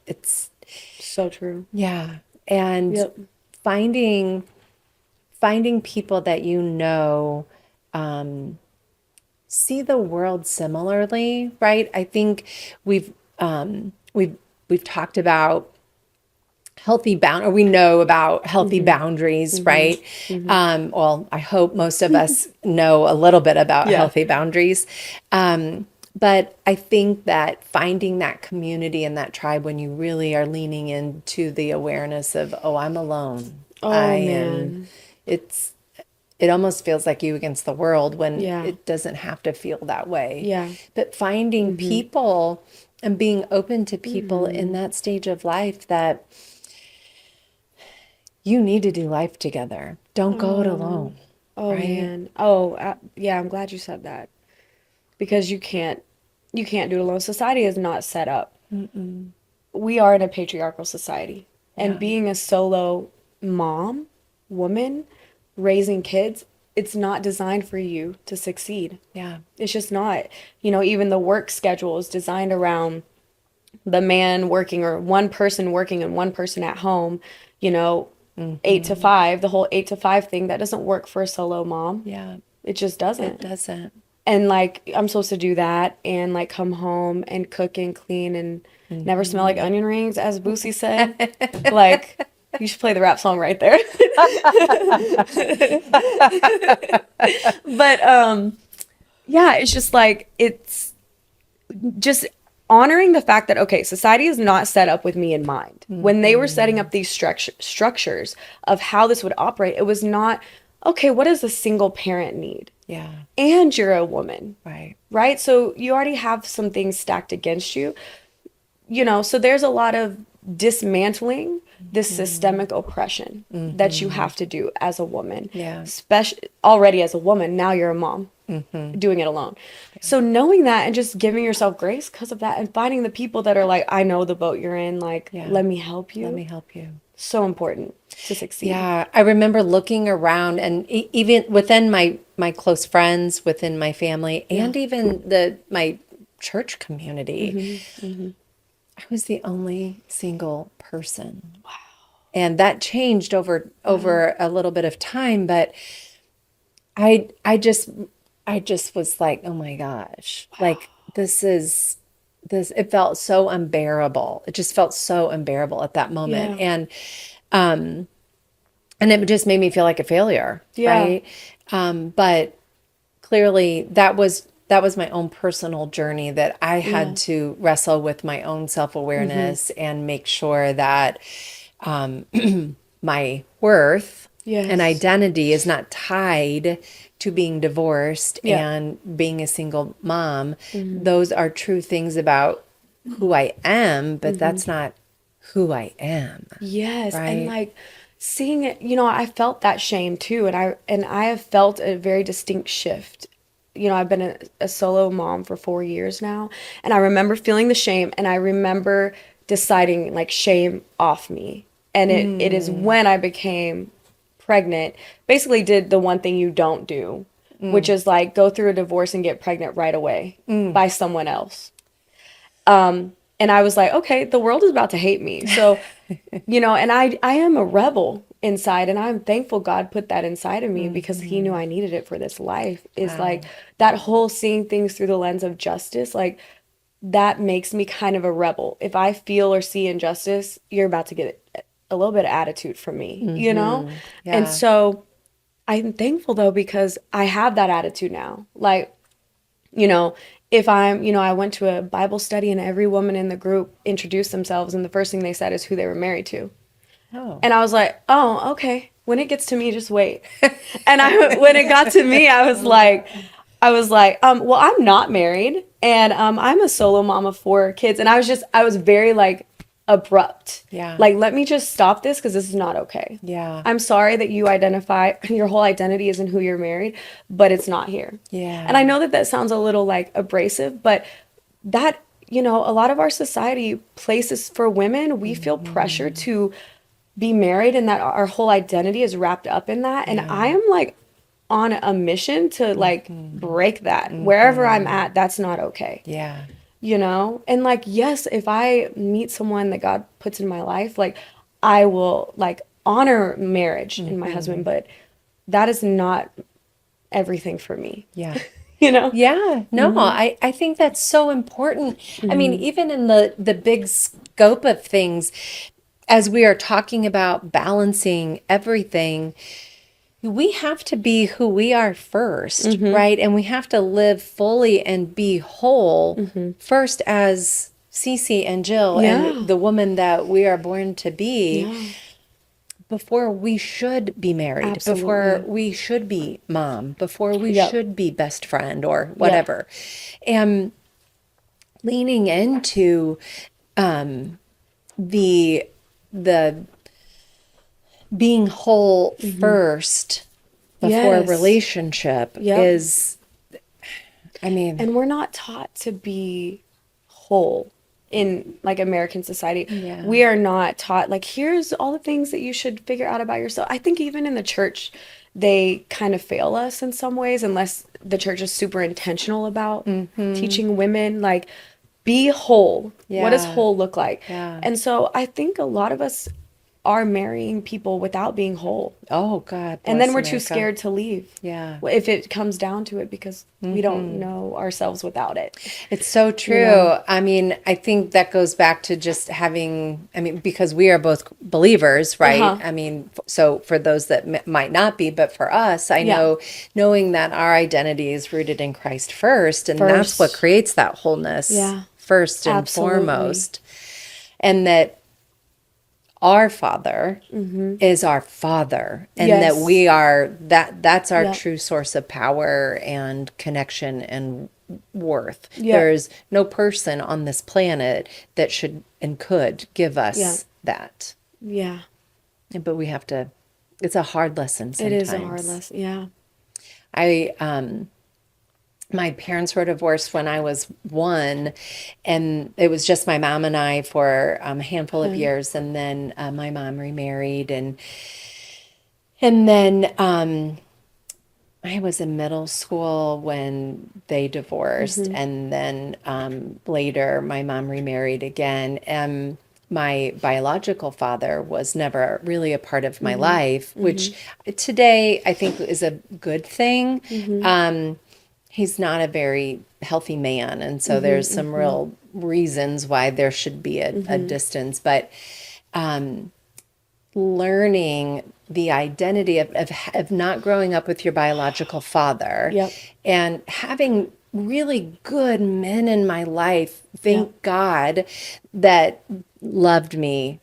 Speaker 1: It's
Speaker 2: so true.
Speaker 1: Yeah. And finding people that see the world similarly, right? I think we've talked about we know about healthy boundaries, right? Well, I hope most of us know a little bit about healthy boundaries. But I think that finding that community and that tribe when you really are leaning into the awareness of, I'm alone. Man. It almost feels like you against the world when it doesn't have to feel that way. But finding people and being open to people in that stage of life that you need to do life together. Don't go it alone.
Speaker 2: Right? Man. I'm glad you said that. Because you can't do it alone. Society is not set up. We are in a patriarchal society. And being a solo woman, raising kids, it's not designed for you to succeed. It's just not. Even the work schedule is designed around the man working or one person working and one person at home, 8 to 5, the whole 8 to 5 thing, that doesn't work for a solo mom. It just doesn't.
Speaker 1: It doesn't.
Speaker 2: And I'm supposed to do that and come home and cook and clean and never smell like onion rings, as Boosie said. You should play the rap song right there. But yeah, it's just like, it's just honoring the fact that, okay, society is not set up with me in mind. When they were setting up these structures of how this would operate, it was not, okay, what does a single parent need?
Speaker 1: Yeah.
Speaker 2: And you're a woman.
Speaker 1: Right.
Speaker 2: So you already have some things stacked against you, so there's a lot of dismantling this systemic oppression that you have to do as a woman.
Speaker 1: Yeah.
Speaker 2: Especially already as a woman, now you're a mom doing it alone. So knowing that and just giving yourself grace because of that, and finding the people that are like, I know the boat you're in, like, let me help you.
Speaker 1: Let me help you.
Speaker 2: So important to succeed.
Speaker 1: Yeah, I remember looking around, and even within my close friends, within my family, and even my church community, I was the only single person. Wow. And that changed over a little bit of time, but I just was like, oh my gosh, like this, it felt so unbearable. It just felt so unbearable at that moment. And it just made me feel like a failure. Right. But clearly that was my own personal journey that I had to wrestle with my own self-awareness and make sure that my worth and identity is not tied to being divorced and being a single mom. Those are true things about who I am, but that's not who I am.
Speaker 2: Yes.
Speaker 1: Right?
Speaker 2: And like seeing it, I felt that shame too. And I have felt a very distinct shift. I've been a solo mom for 4 years now, and I remember feeling the shame, and I remember deciding, like, shame off me. And it is when I became pregnant, basically did the one thing you don't do, which is like go through a divorce and get pregnant right away by someone else. And I was like, okay, the world is about to hate me. So, and I am a rebel inside, and I'm thankful God put that inside of me because he knew I needed it for this life. Is like that whole seeing things through the lens of justice, like that makes me kind of a rebel. If I feel or see injustice, you're about to get a little bit of attitude from me,
Speaker 1: Yeah.
Speaker 2: And so I'm thankful though, because I have that attitude now. Like, if I went to a Bible study and every woman in the group introduced themselves, and the first thing they said is who they were married to.
Speaker 1: Oh.
Speaker 2: And I was like, oh, okay. When it gets to me, just wait. And when it got to me, I was like, well, I'm not married, and I'm a solo mom of 4 kids. And I was very like abrupt.
Speaker 1: Yeah.
Speaker 2: Like, let me just stop this because this is not okay.
Speaker 1: Yeah.
Speaker 2: I'm sorry that you identify, your whole identity isn't who you're married, but it's not here.
Speaker 1: Yeah.
Speaker 2: And I know that sounds a little like abrasive, but that, a lot of our society places for women, we feel pressure to be married, and that our whole identity is wrapped up in that. And I am like on a mission to like break that. Wherever I'm at, that's not okay.
Speaker 1: Yeah.
Speaker 2: And like, yes, if I meet someone that God puts in my life, like I will like honor marriage and my husband, but that is not everything for me.
Speaker 1: Yeah.
Speaker 2: Yeah.
Speaker 1: No, I think that's so important. I mean, even in the big scope of things, as we are talking about balancing everything, we have to be who we are first, right? And we have to live fully and be whole first as CeCe and Jill and the woman that we are born to be before we should be married, before we should be mom, before we should be best friend or whatever. And leaning into the being whole first before relationship is, I mean,
Speaker 2: and we're not taught to be whole in like American society. We are not taught like, here's all the things that you should figure out about yourself. I think even in the church, they kind of fail us in some ways, unless the church is super intentional about teaching women like, be whole. What does whole look like? And so I think a lot of us are marrying people without being whole.
Speaker 1: Oh God.
Speaker 2: And then
Speaker 1: bless
Speaker 2: we're too
Speaker 1: America.
Speaker 2: scared to leave.
Speaker 1: Yeah.
Speaker 2: If it comes down to it, because we don't know ourselves without it.
Speaker 1: It's so true.
Speaker 2: know?
Speaker 1: I mean, I think that goes back to just having, I mean, because we are both believers, right?
Speaker 2: Uh-huh.
Speaker 1: I mean, so for those that might not be, but for us, I
Speaker 2: Yeah.
Speaker 1: know, knowing that our identity is rooted in Christ first, and that's what
Speaker 2: First.
Speaker 1: creates that wholeness
Speaker 2: Yeah.
Speaker 1: first and
Speaker 2: Absolutely.
Speaker 1: foremost. And that our Father is our Father, and
Speaker 2: Yes.
Speaker 1: that we are that's our
Speaker 2: Yep.
Speaker 1: true source of power and connection and worth.
Speaker 2: Yep.
Speaker 1: There's no person on this planet that should and could give us
Speaker 2: Yeah.
Speaker 1: that.
Speaker 2: Yeah.
Speaker 1: But we have to, it's a hard lesson
Speaker 2: It
Speaker 1: sometimes.
Speaker 2: is a hard lesson. Yeah.
Speaker 1: My parents were divorced when I was 1, and it was just my mom and I for a handful of years, and then my mom remarried, and then I was in middle school when they divorced, and then later my mom remarried again. And my biological father was never really a part of my life, which today I think is a good thing. He's not a very healthy man, and so there's some real reasons why there should be a distance. But learning the identity of not growing up with your biological father,
Speaker 2: Yep.
Speaker 1: and having really good men in my life, thank God, that loved me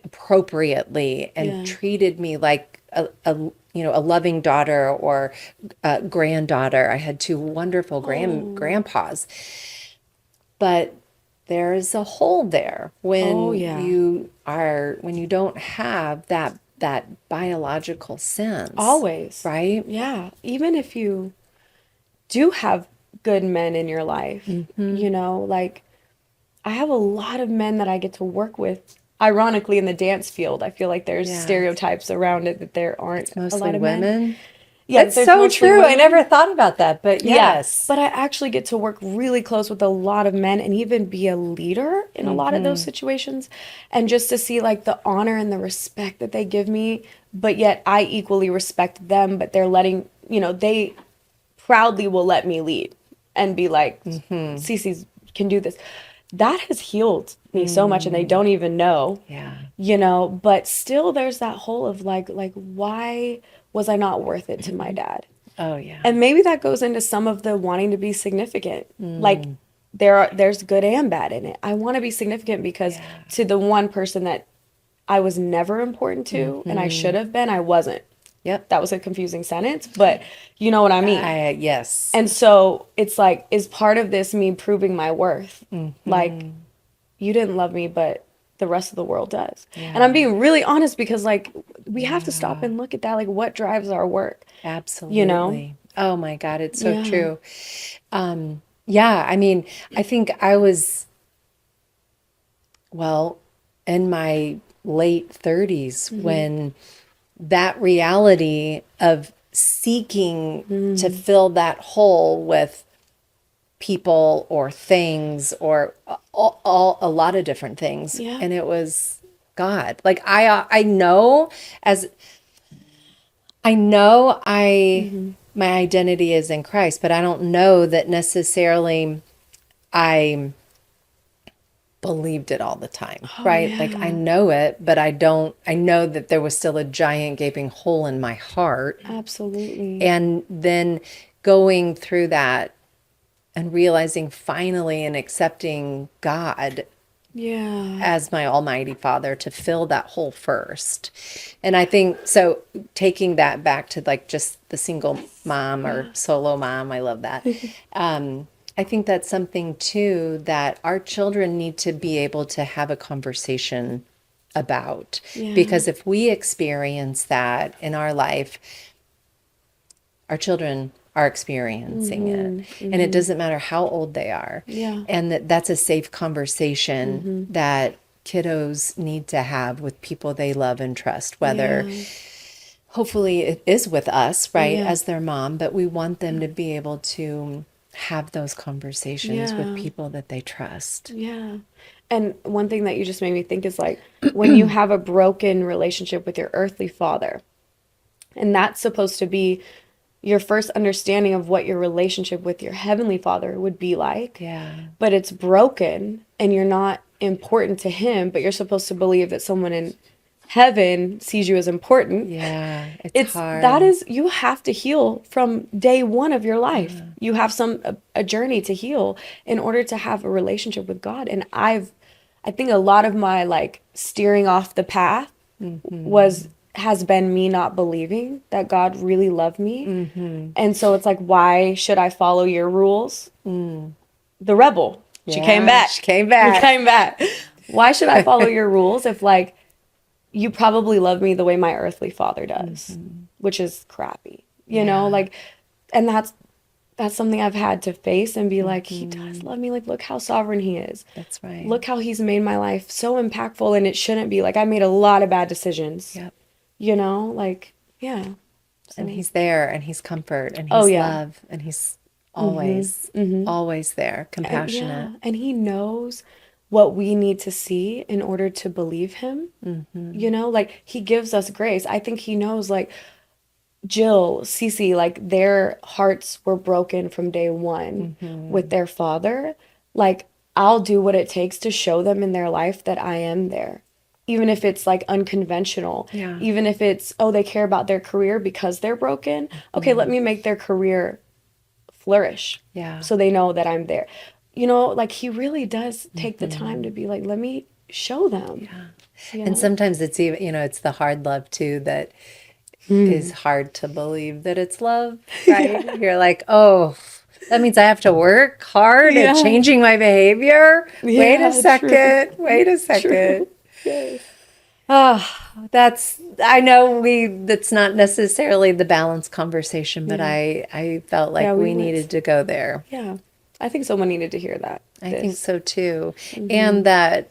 Speaker 1: appropriately, and
Speaker 2: Yeah.
Speaker 1: treated me like a loving daughter or granddaughter. I had 2 wonderful grandpas, but there is a hole there when
Speaker 2: Oh, yeah.
Speaker 1: when you don't have that biological sense.
Speaker 2: Always.
Speaker 1: Right?
Speaker 2: Yeah. Even if you do have good men in your life, like I have a lot of men that I get to work with. Ironically, in the dance field, I feel like there's
Speaker 1: Yeah.
Speaker 2: stereotypes around it that there aren't a
Speaker 1: Mostly
Speaker 2: lot of
Speaker 1: women.
Speaker 2: men. Yeah,
Speaker 1: That's
Speaker 2: there's
Speaker 1: so
Speaker 2: mostly
Speaker 1: true. I
Speaker 2: women.
Speaker 1: never thought about that, but yes.
Speaker 2: But I actually get to work really close with a lot of men and even be a leader in a lot of those situations. And just to see like the honor and the respect that they give me, but yet I equally respect them, but they're letting, they proudly will let me lead and be like, CeCe can do this. That has healed me so much, and they don't even know.
Speaker 1: Yeah.
Speaker 2: But still there's that hole of like why was I not worth it to my dad?
Speaker 1: Oh yeah.
Speaker 2: And maybe that goes into some of the wanting to be significant. Like there's good and bad in it. I want to be significant because to the one person that I was never important to and I should have been, I wasn't.
Speaker 1: Yep.
Speaker 2: That was a confusing sentence, but you know what I mean.
Speaker 1: Yes.
Speaker 2: And so it's like, is part of this me proving my worth? Like, you didn't love me, but the rest of the world does. And I'm being really honest because like we have to stop and look at that, like what drives our work.
Speaker 1: Absolutely. Oh my God, it's so
Speaker 2: Yeah.
Speaker 1: true. Yeah, I mean, I think I was, in my late 30s when that reality of seeking to fill that hole with people or things or a lot of different things.
Speaker 2: Yeah.
Speaker 1: And it was God. Like I know my identity is in Christ, but I don't know that necessarily I believed it all the time, right?
Speaker 2: yeah.
Speaker 1: Like I know it, but I know that there was still a giant gaping hole in my heart.
Speaker 2: Absolutely.
Speaker 1: And then going through that and realizing finally and accepting God
Speaker 2: Yeah.
Speaker 1: as my almighty father to fill that hole first. And I think, so taking that back to like just the single mom or solo mom, I love that. I think that's something too that our children need to be able to have a conversation about.
Speaker 2: Yeah.
Speaker 1: Because if we experience that in our life, our children are experiencing it. And it doesn't matter how old they are.
Speaker 2: Yeah.
Speaker 1: And that's a safe conversation that kiddos need to have with people they love and trust, whether hopefully it is with us, right, as their mom, but we want them to be able to have those conversations with people that they trust.
Speaker 2: Yeah. And one thing that you just made me think is like when you have a broken relationship with your earthly father, and that's supposed to be your first understanding of what your relationship with your heavenly father would be like.
Speaker 1: Yeah.
Speaker 2: But it's broken and you're not important to him, but you're supposed to believe that someone in heaven sees you as important.
Speaker 1: Yeah. It's hard.
Speaker 2: That is, you have to heal from day one of your life. You have a journey to heal in order to have a relationship with God. And I think a lot of my like steering off the path has been me not believing that God really loved me. And so it's like, why should I follow your rules? The rebel. She came back.
Speaker 1: She came back.
Speaker 2: You came back. Why should I follow your rules if like you probably love me the way my earthly father does, which is crappy, you know, like, and that's something I've had to face and be like, he does love me. Like, look how sovereign he is.
Speaker 1: That's right.
Speaker 2: Look how he's made my life so impactful. And it shouldn't be like, I made a lot of bad decisions, you know, like, yeah. So.
Speaker 1: And he's there and he's comfort and he's love and he's always, always there, compassionate.
Speaker 2: And he knows what we need to see in order to believe him. You know, like he gives us grace. I think he knows like Jill, CeCe, like their hearts were broken from day one with their father. Like I'll do what it takes to show them in their life that I am there. Even if it's like unconventional, even if it's, oh, they care about their career because they're broken. Okay, let me make their career flourish. So they know that I'm there. You know, like he really does take the time to be like, let me show them. You know?
Speaker 1: And sometimes it's even, you know, it's the hard love too that is hard to believe that it's love, right? You're like, oh, that means I have to work hard at changing my behavior. Wait a second. Wait a second.
Speaker 2: Yes.
Speaker 1: Oh, I know that's not necessarily the balanced conversation, but I felt like we needed to go there.
Speaker 2: Yeah. I think someone needed to hear that.
Speaker 1: I think so too. And that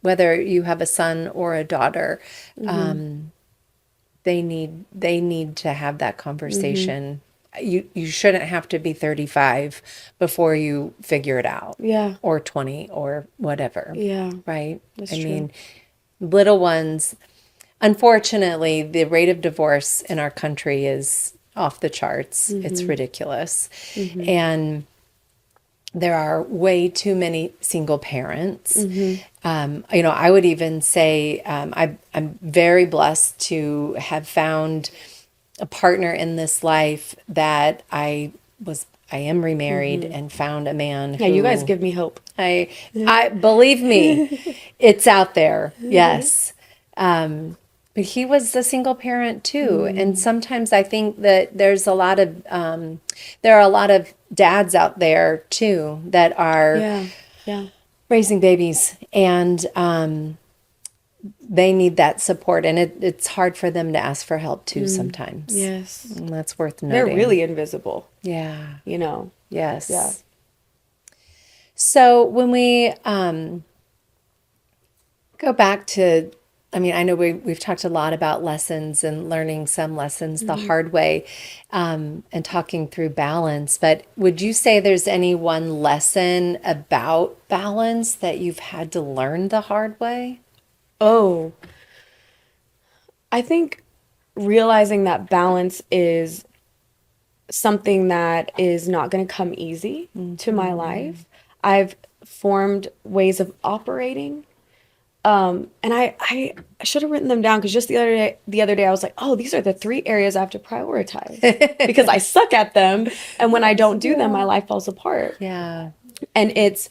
Speaker 1: whether you have a son or a daughter, they need to have that conversation. You shouldn't have to be 35 before you figure it out.
Speaker 2: Yeah.
Speaker 1: Or 20 or whatever.
Speaker 2: Yeah.
Speaker 1: Right?
Speaker 2: That's
Speaker 1: I
Speaker 2: true.
Speaker 1: mean, little ones, unfortunately, the rate of divorce in our country is off the charts. It's ridiculous. And there are way too many single parents. You know, I would even say I'm very blessed to have found a partner in this life that I am remarried and found a man.
Speaker 2: Yeah, you guys give me hope.
Speaker 1: I believe me, it's out there. Yes. But he was a single parent too. And sometimes I think that there are a lot of dads out there too that are raising babies and they need that support. And it's hard for them to ask for help too sometimes.
Speaker 2: Yes.
Speaker 1: And that's worth noting.
Speaker 2: They're really invisible.
Speaker 1: Yeah.
Speaker 2: You know?
Speaker 1: Yes.
Speaker 2: Yeah.
Speaker 1: So when we go back to, I mean, I know we've talked a lot about lessons and learning some lessons the hard way and talking through balance, but would you say there's any one lesson about balance that you've had to learn the hard way?
Speaker 2: Oh, I think realizing that balance is something that is not going to come easy to my life. I've formed ways of operating. And I should have written them down because just the other day I was like, oh, these are the 3 areas I have to prioritize because I suck at them. And when I don't do them, my life falls apart.
Speaker 1: Yeah.
Speaker 2: And it's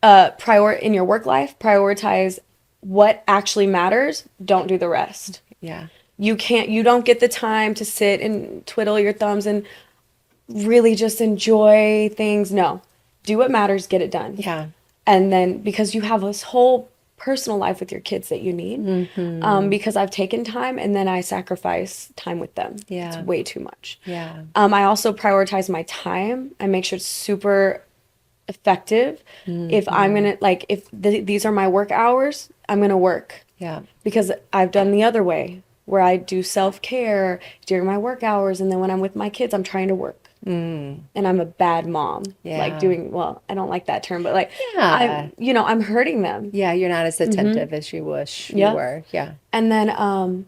Speaker 2: in your work life, prioritize what actually matters. Don't do the rest.
Speaker 1: Yeah.
Speaker 2: You don't get the time to sit and twiddle your thumbs and really just enjoy things. No, do what matters, get it done.
Speaker 1: Yeah.
Speaker 2: And then because you have this whole personal life with your kids that you need, because I've taken time and then I sacrifice time with them.
Speaker 1: Yeah.
Speaker 2: It's way too much.
Speaker 1: Yeah.
Speaker 2: I also prioritize my time. I make sure it's super effective. If I'm going to, if these are my work hours, I'm going to work.
Speaker 1: Yeah.
Speaker 2: Because I've done the other way where I do self-care during my work hours. And then when I'm with my kids, I'm trying to work. and I'm a bad mom. Like
Speaker 1: Yeah.
Speaker 2: well, I don't like that term, but like
Speaker 1: Yeah.
Speaker 2: I'm hurting them.
Speaker 1: Yeah, you're not as attentive as you wish you
Speaker 2: Yeah.
Speaker 1: were. Yeah.
Speaker 2: And then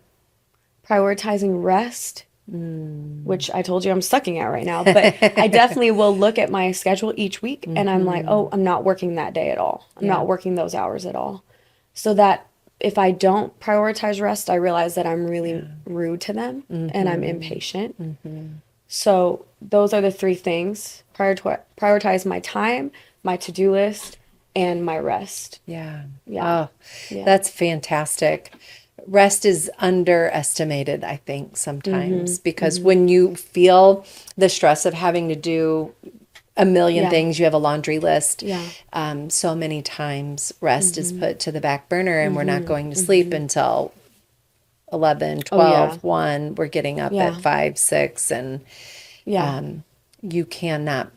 Speaker 2: prioritizing rest, which I told you I'm sucking at right now, but I definitely will look at my schedule each week and I'm like, oh, I'm not working that day at all. I'm not working those hours at all. So that if I don't prioritize rest, I realize that I'm really rude to them and I'm impatient. So those are the three things: prioritize my time, my to-do list, and my rest.
Speaker 1: Yeah.
Speaker 2: Yeah.
Speaker 1: Oh,
Speaker 2: Yeah.
Speaker 1: that's fantastic. Rest is underestimated, I think, sometimes because when you feel the stress of having to do a million
Speaker 2: Yeah.
Speaker 1: things, you have a laundry list.
Speaker 2: Yeah.
Speaker 1: So many times rest is put to the back burner and we're not going to sleep until 11, 12, 1. We're getting up at 5, 6, and you cannot,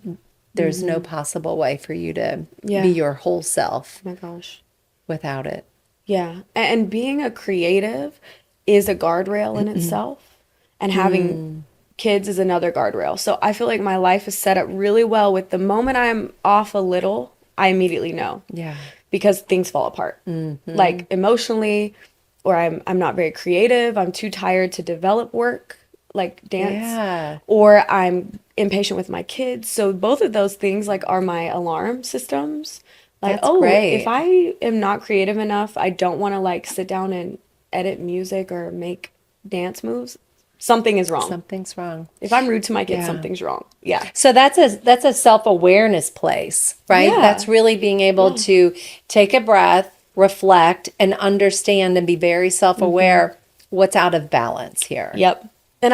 Speaker 1: there's no possible way for you to be your whole self
Speaker 2: Oh my gosh.
Speaker 1: without it.
Speaker 2: Yeah. And being a creative is a guardrail in itself, and having kids is another guardrail. So I feel like my life is set up really well with the moment I'm off a little, I immediately know.
Speaker 1: Yeah.
Speaker 2: Because things fall apart. Like emotionally, or I'm not very creative, I'm too tired to develop work like dance,
Speaker 1: Yeah.
Speaker 2: or I'm impatient with my kids. So both of those things like are my alarm systems. Like,
Speaker 1: That's
Speaker 2: oh,
Speaker 1: great.
Speaker 2: if I am not creative enough, I don't want to like sit down and edit music or make dance moves, something is wrong.
Speaker 1: Something's wrong.
Speaker 2: If I'm rude to my kids,
Speaker 1: Yeah.
Speaker 2: something's wrong. Yeah.
Speaker 1: So that's a self-awareness place, right?
Speaker 2: Yeah.
Speaker 1: That's really being able to take a breath, reflect, and understand and be very self-aware what's out of balance here.
Speaker 2: Yep. And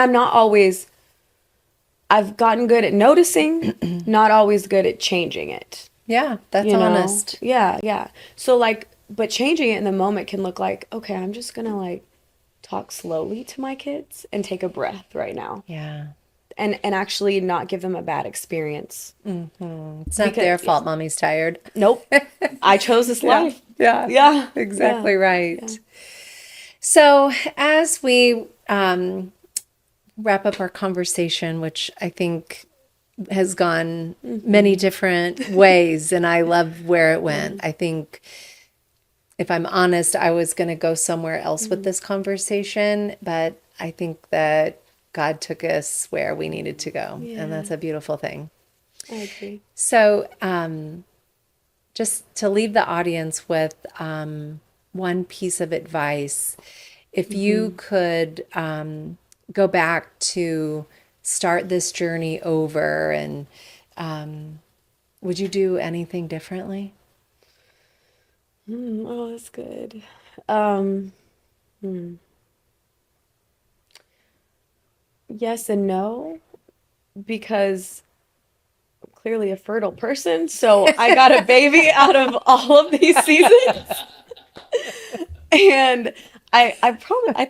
Speaker 2: I've gotten good at noticing, not always good at changing it.
Speaker 1: Yeah, that's
Speaker 2: You know?
Speaker 1: honest.
Speaker 2: Yeah, yeah. So like, but changing it in the moment can look like, okay, I'm just gonna like talk slowly to my kids and take a breath right now.
Speaker 1: Yeah.
Speaker 2: And actually not give them a bad experience.
Speaker 1: It's not their fault mommy's tired.
Speaker 2: Nope. I chose this life.
Speaker 1: Yeah.
Speaker 2: Yeah.
Speaker 1: Exactly
Speaker 2: Yeah.
Speaker 1: right. So as we wrap up our conversation, which I think has gone many different ways, and I love where it went. I think, if I'm honest, I was going to go somewhere else with this conversation, but I think that God took us where we needed to go, and that's a beautiful thing.
Speaker 2: I agree.
Speaker 1: So just to leave the audience with one piece of advice, if you could go back to start this journey over, and would you do anything differently?
Speaker 2: Oh, that's good. Yes and no, because I'm clearly a fertile person, so I got a baby out of all of these seasons. And I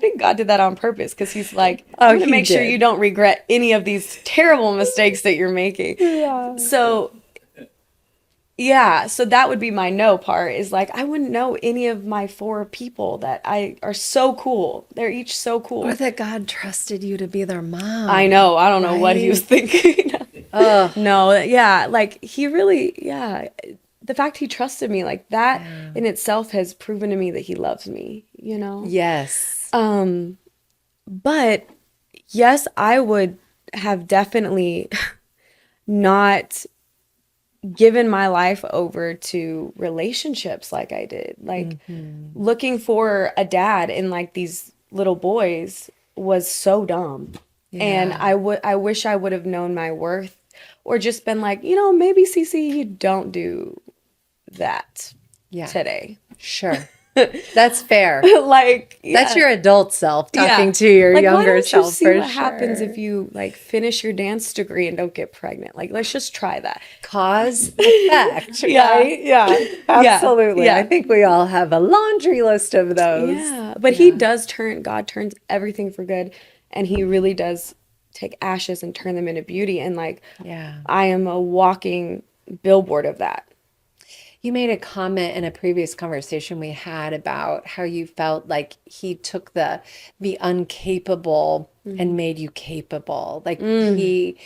Speaker 2: think God did that on purpose, because he's like, I'm gonna
Speaker 1: he
Speaker 2: make sure
Speaker 1: did.
Speaker 2: you don't regret any of these terrible mistakes that you're making. Yeah. So yeah, so that would be my no part, is like, I wouldn't know any of my 4 people that are so cool. They're each so cool.
Speaker 1: Or that God trusted you to be their mom.
Speaker 2: I know. I don't know what he was thinking. No, yeah, like he really, the fact he trusted me like that in itself has proven to me that he loves me, you know?
Speaker 1: Yes.
Speaker 2: But yes, I would have definitely not given my life over to relationships like I did. Like looking for a dad in like these little boys was so dumb. And I wish I would have known my worth, or just been like, maybe CeCe, you don't do that today.
Speaker 1: Sure. That's fair.
Speaker 2: Like,
Speaker 1: That's your adult self talking to your
Speaker 2: like, why
Speaker 1: younger
Speaker 2: don't you
Speaker 1: self,
Speaker 2: see
Speaker 1: for
Speaker 2: what happens
Speaker 1: sure.
Speaker 2: if you like finish your dance degree and don't get pregnant? Like, let's just try that.
Speaker 1: Cause effect,
Speaker 2: Yeah.
Speaker 1: right? Yeah, absolutely.
Speaker 2: Yeah.
Speaker 1: I think we all have a laundry list of those.
Speaker 2: Yeah, but God turns everything for good, and he really does take ashes and turn them into beauty. And like, I am a walking billboard of that.
Speaker 1: You made a comment in a previous conversation we had about how you felt like he took the uncapable and made you capable. Like he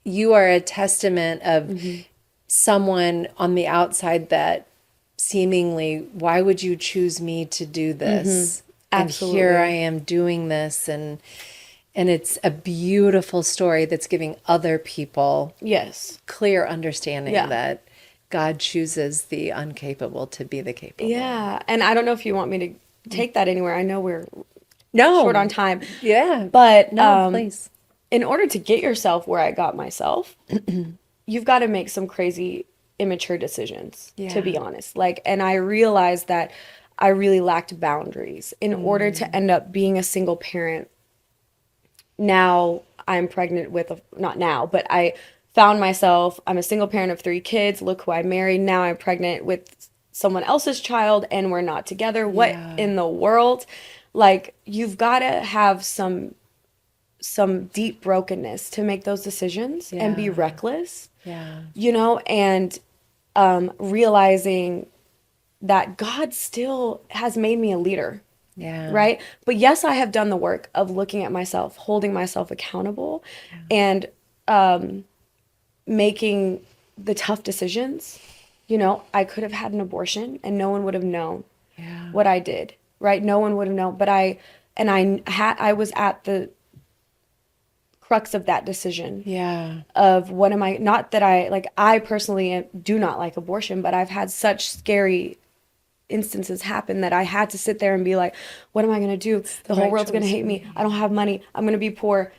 Speaker 1: you are a testament of someone on the outside that seemingly, why would you choose me to do this?
Speaker 2: Absolutely.
Speaker 1: And here I am doing this, and it's a beautiful story that's giving other people
Speaker 2: Yes.
Speaker 1: clear understanding
Speaker 2: Yeah.
Speaker 1: that God chooses the incapable to be the capable.
Speaker 2: Yeah. And I don't know if you want me to take that anywhere. I know we're
Speaker 1: No.
Speaker 2: short on time.
Speaker 1: Yeah.
Speaker 2: But
Speaker 1: No, please.
Speaker 2: in order to get yourself where I got myself, you've got to make some crazy immature decisions, to be honest. Like, and I realized that I really lacked boundaries in order to end up being a single parent. Now I'm pregnant with not now, but I found myself, I'm a single parent of 3 kids. Look who I married. Now I'm pregnant with someone else's child and we're not together. What in the world? Like, you've got to have some deep brokenness to make those decisions and be reckless.
Speaker 1: Yeah.
Speaker 2: You know, and realizing that God still has made me a leader.
Speaker 1: Yeah.
Speaker 2: Right. But yes, I have done the work of looking at myself, holding myself accountable, and making the tough decisions. You know, I could have had an abortion and no one would have known what I did. Right. No one would have known. But I was at the crux of that decision.
Speaker 1: Yeah.
Speaker 2: Of what am I, not that I personally do not like abortion, but I've had such scary instances happen that I had to sit there and be like, what am I going to do? The whole world's going to hate me. I don't have money. I'm going to be poor.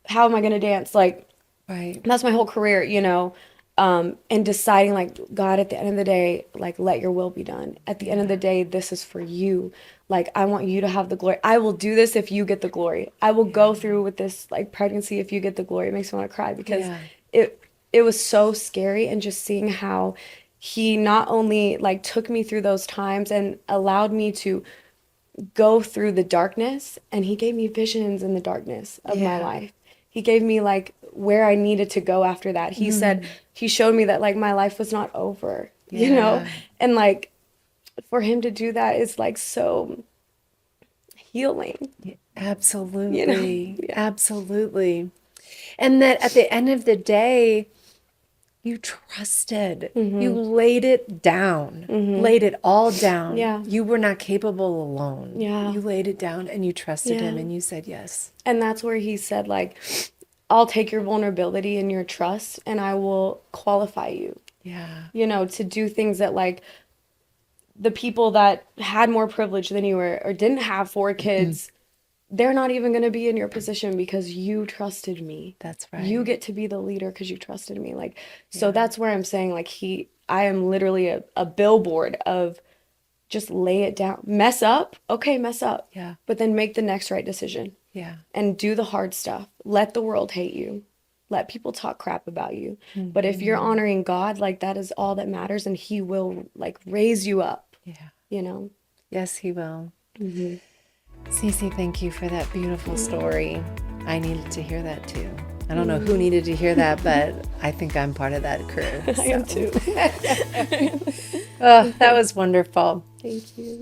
Speaker 2: How am I going to dance? Like, that's my whole career, you know? And deciding, like, God, at the end of the day, like, let your will be done. At the end of the day, this is for you. Like, I want you to have the glory. I will do this if you get the glory. I will go through with this, like, pregnancy if you get the glory. It makes me want to cry because it was so scary. And just seeing how he not only, like, took me through those times and allowed me to go through the darkness, and he gave me visions in the darkness of my life. He gave me, like, where I needed to go after that. He said, he showed me that, like, my life was not over, you know? And, like, for him to do that is, like, so healing.
Speaker 1: Absolutely.
Speaker 2: You know?
Speaker 1: Absolutely. And that at the end of the day, you trusted. You laid it down, laid it all down.
Speaker 2: Yeah.
Speaker 1: You were not capable alone.
Speaker 2: Yeah.
Speaker 1: You laid it down and you trusted him and you said yes.
Speaker 2: And that's where he said, like, I'll take your vulnerability and your trust and I will qualify you.
Speaker 1: Yeah.
Speaker 2: You know, to do things that, like, the people that had more privilege than you were or didn't have 4 kids, they're not even going to be in your position because you trusted me.
Speaker 1: That's right.
Speaker 2: You get to be the leader because you trusted me. Like, so that's where I'm saying, like, I am literally a billboard of just lay it down. Mess up. Okay, mess up.
Speaker 1: Yeah.
Speaker 2: But then make the next right decision.
Speaker 1: Yeah.
Speaker 2: And do the hard stuff. Let the world hate you. Let people talk crap about you. But if you're honoring God, like, that is all that matters. And he will, like, raise you up.
Speaker 1: Yeah.
Speaker 2: You know?
Speaker 1: Yes, he will. CeCe, thank you for that beautiful story. I needed to hear that too. I don't know who needed to hear that, but I think I'm part of that crew.
Speaker 2: I am too.
Speaker 1: Oh, that was wonderful.
Speaker 2: Thank you.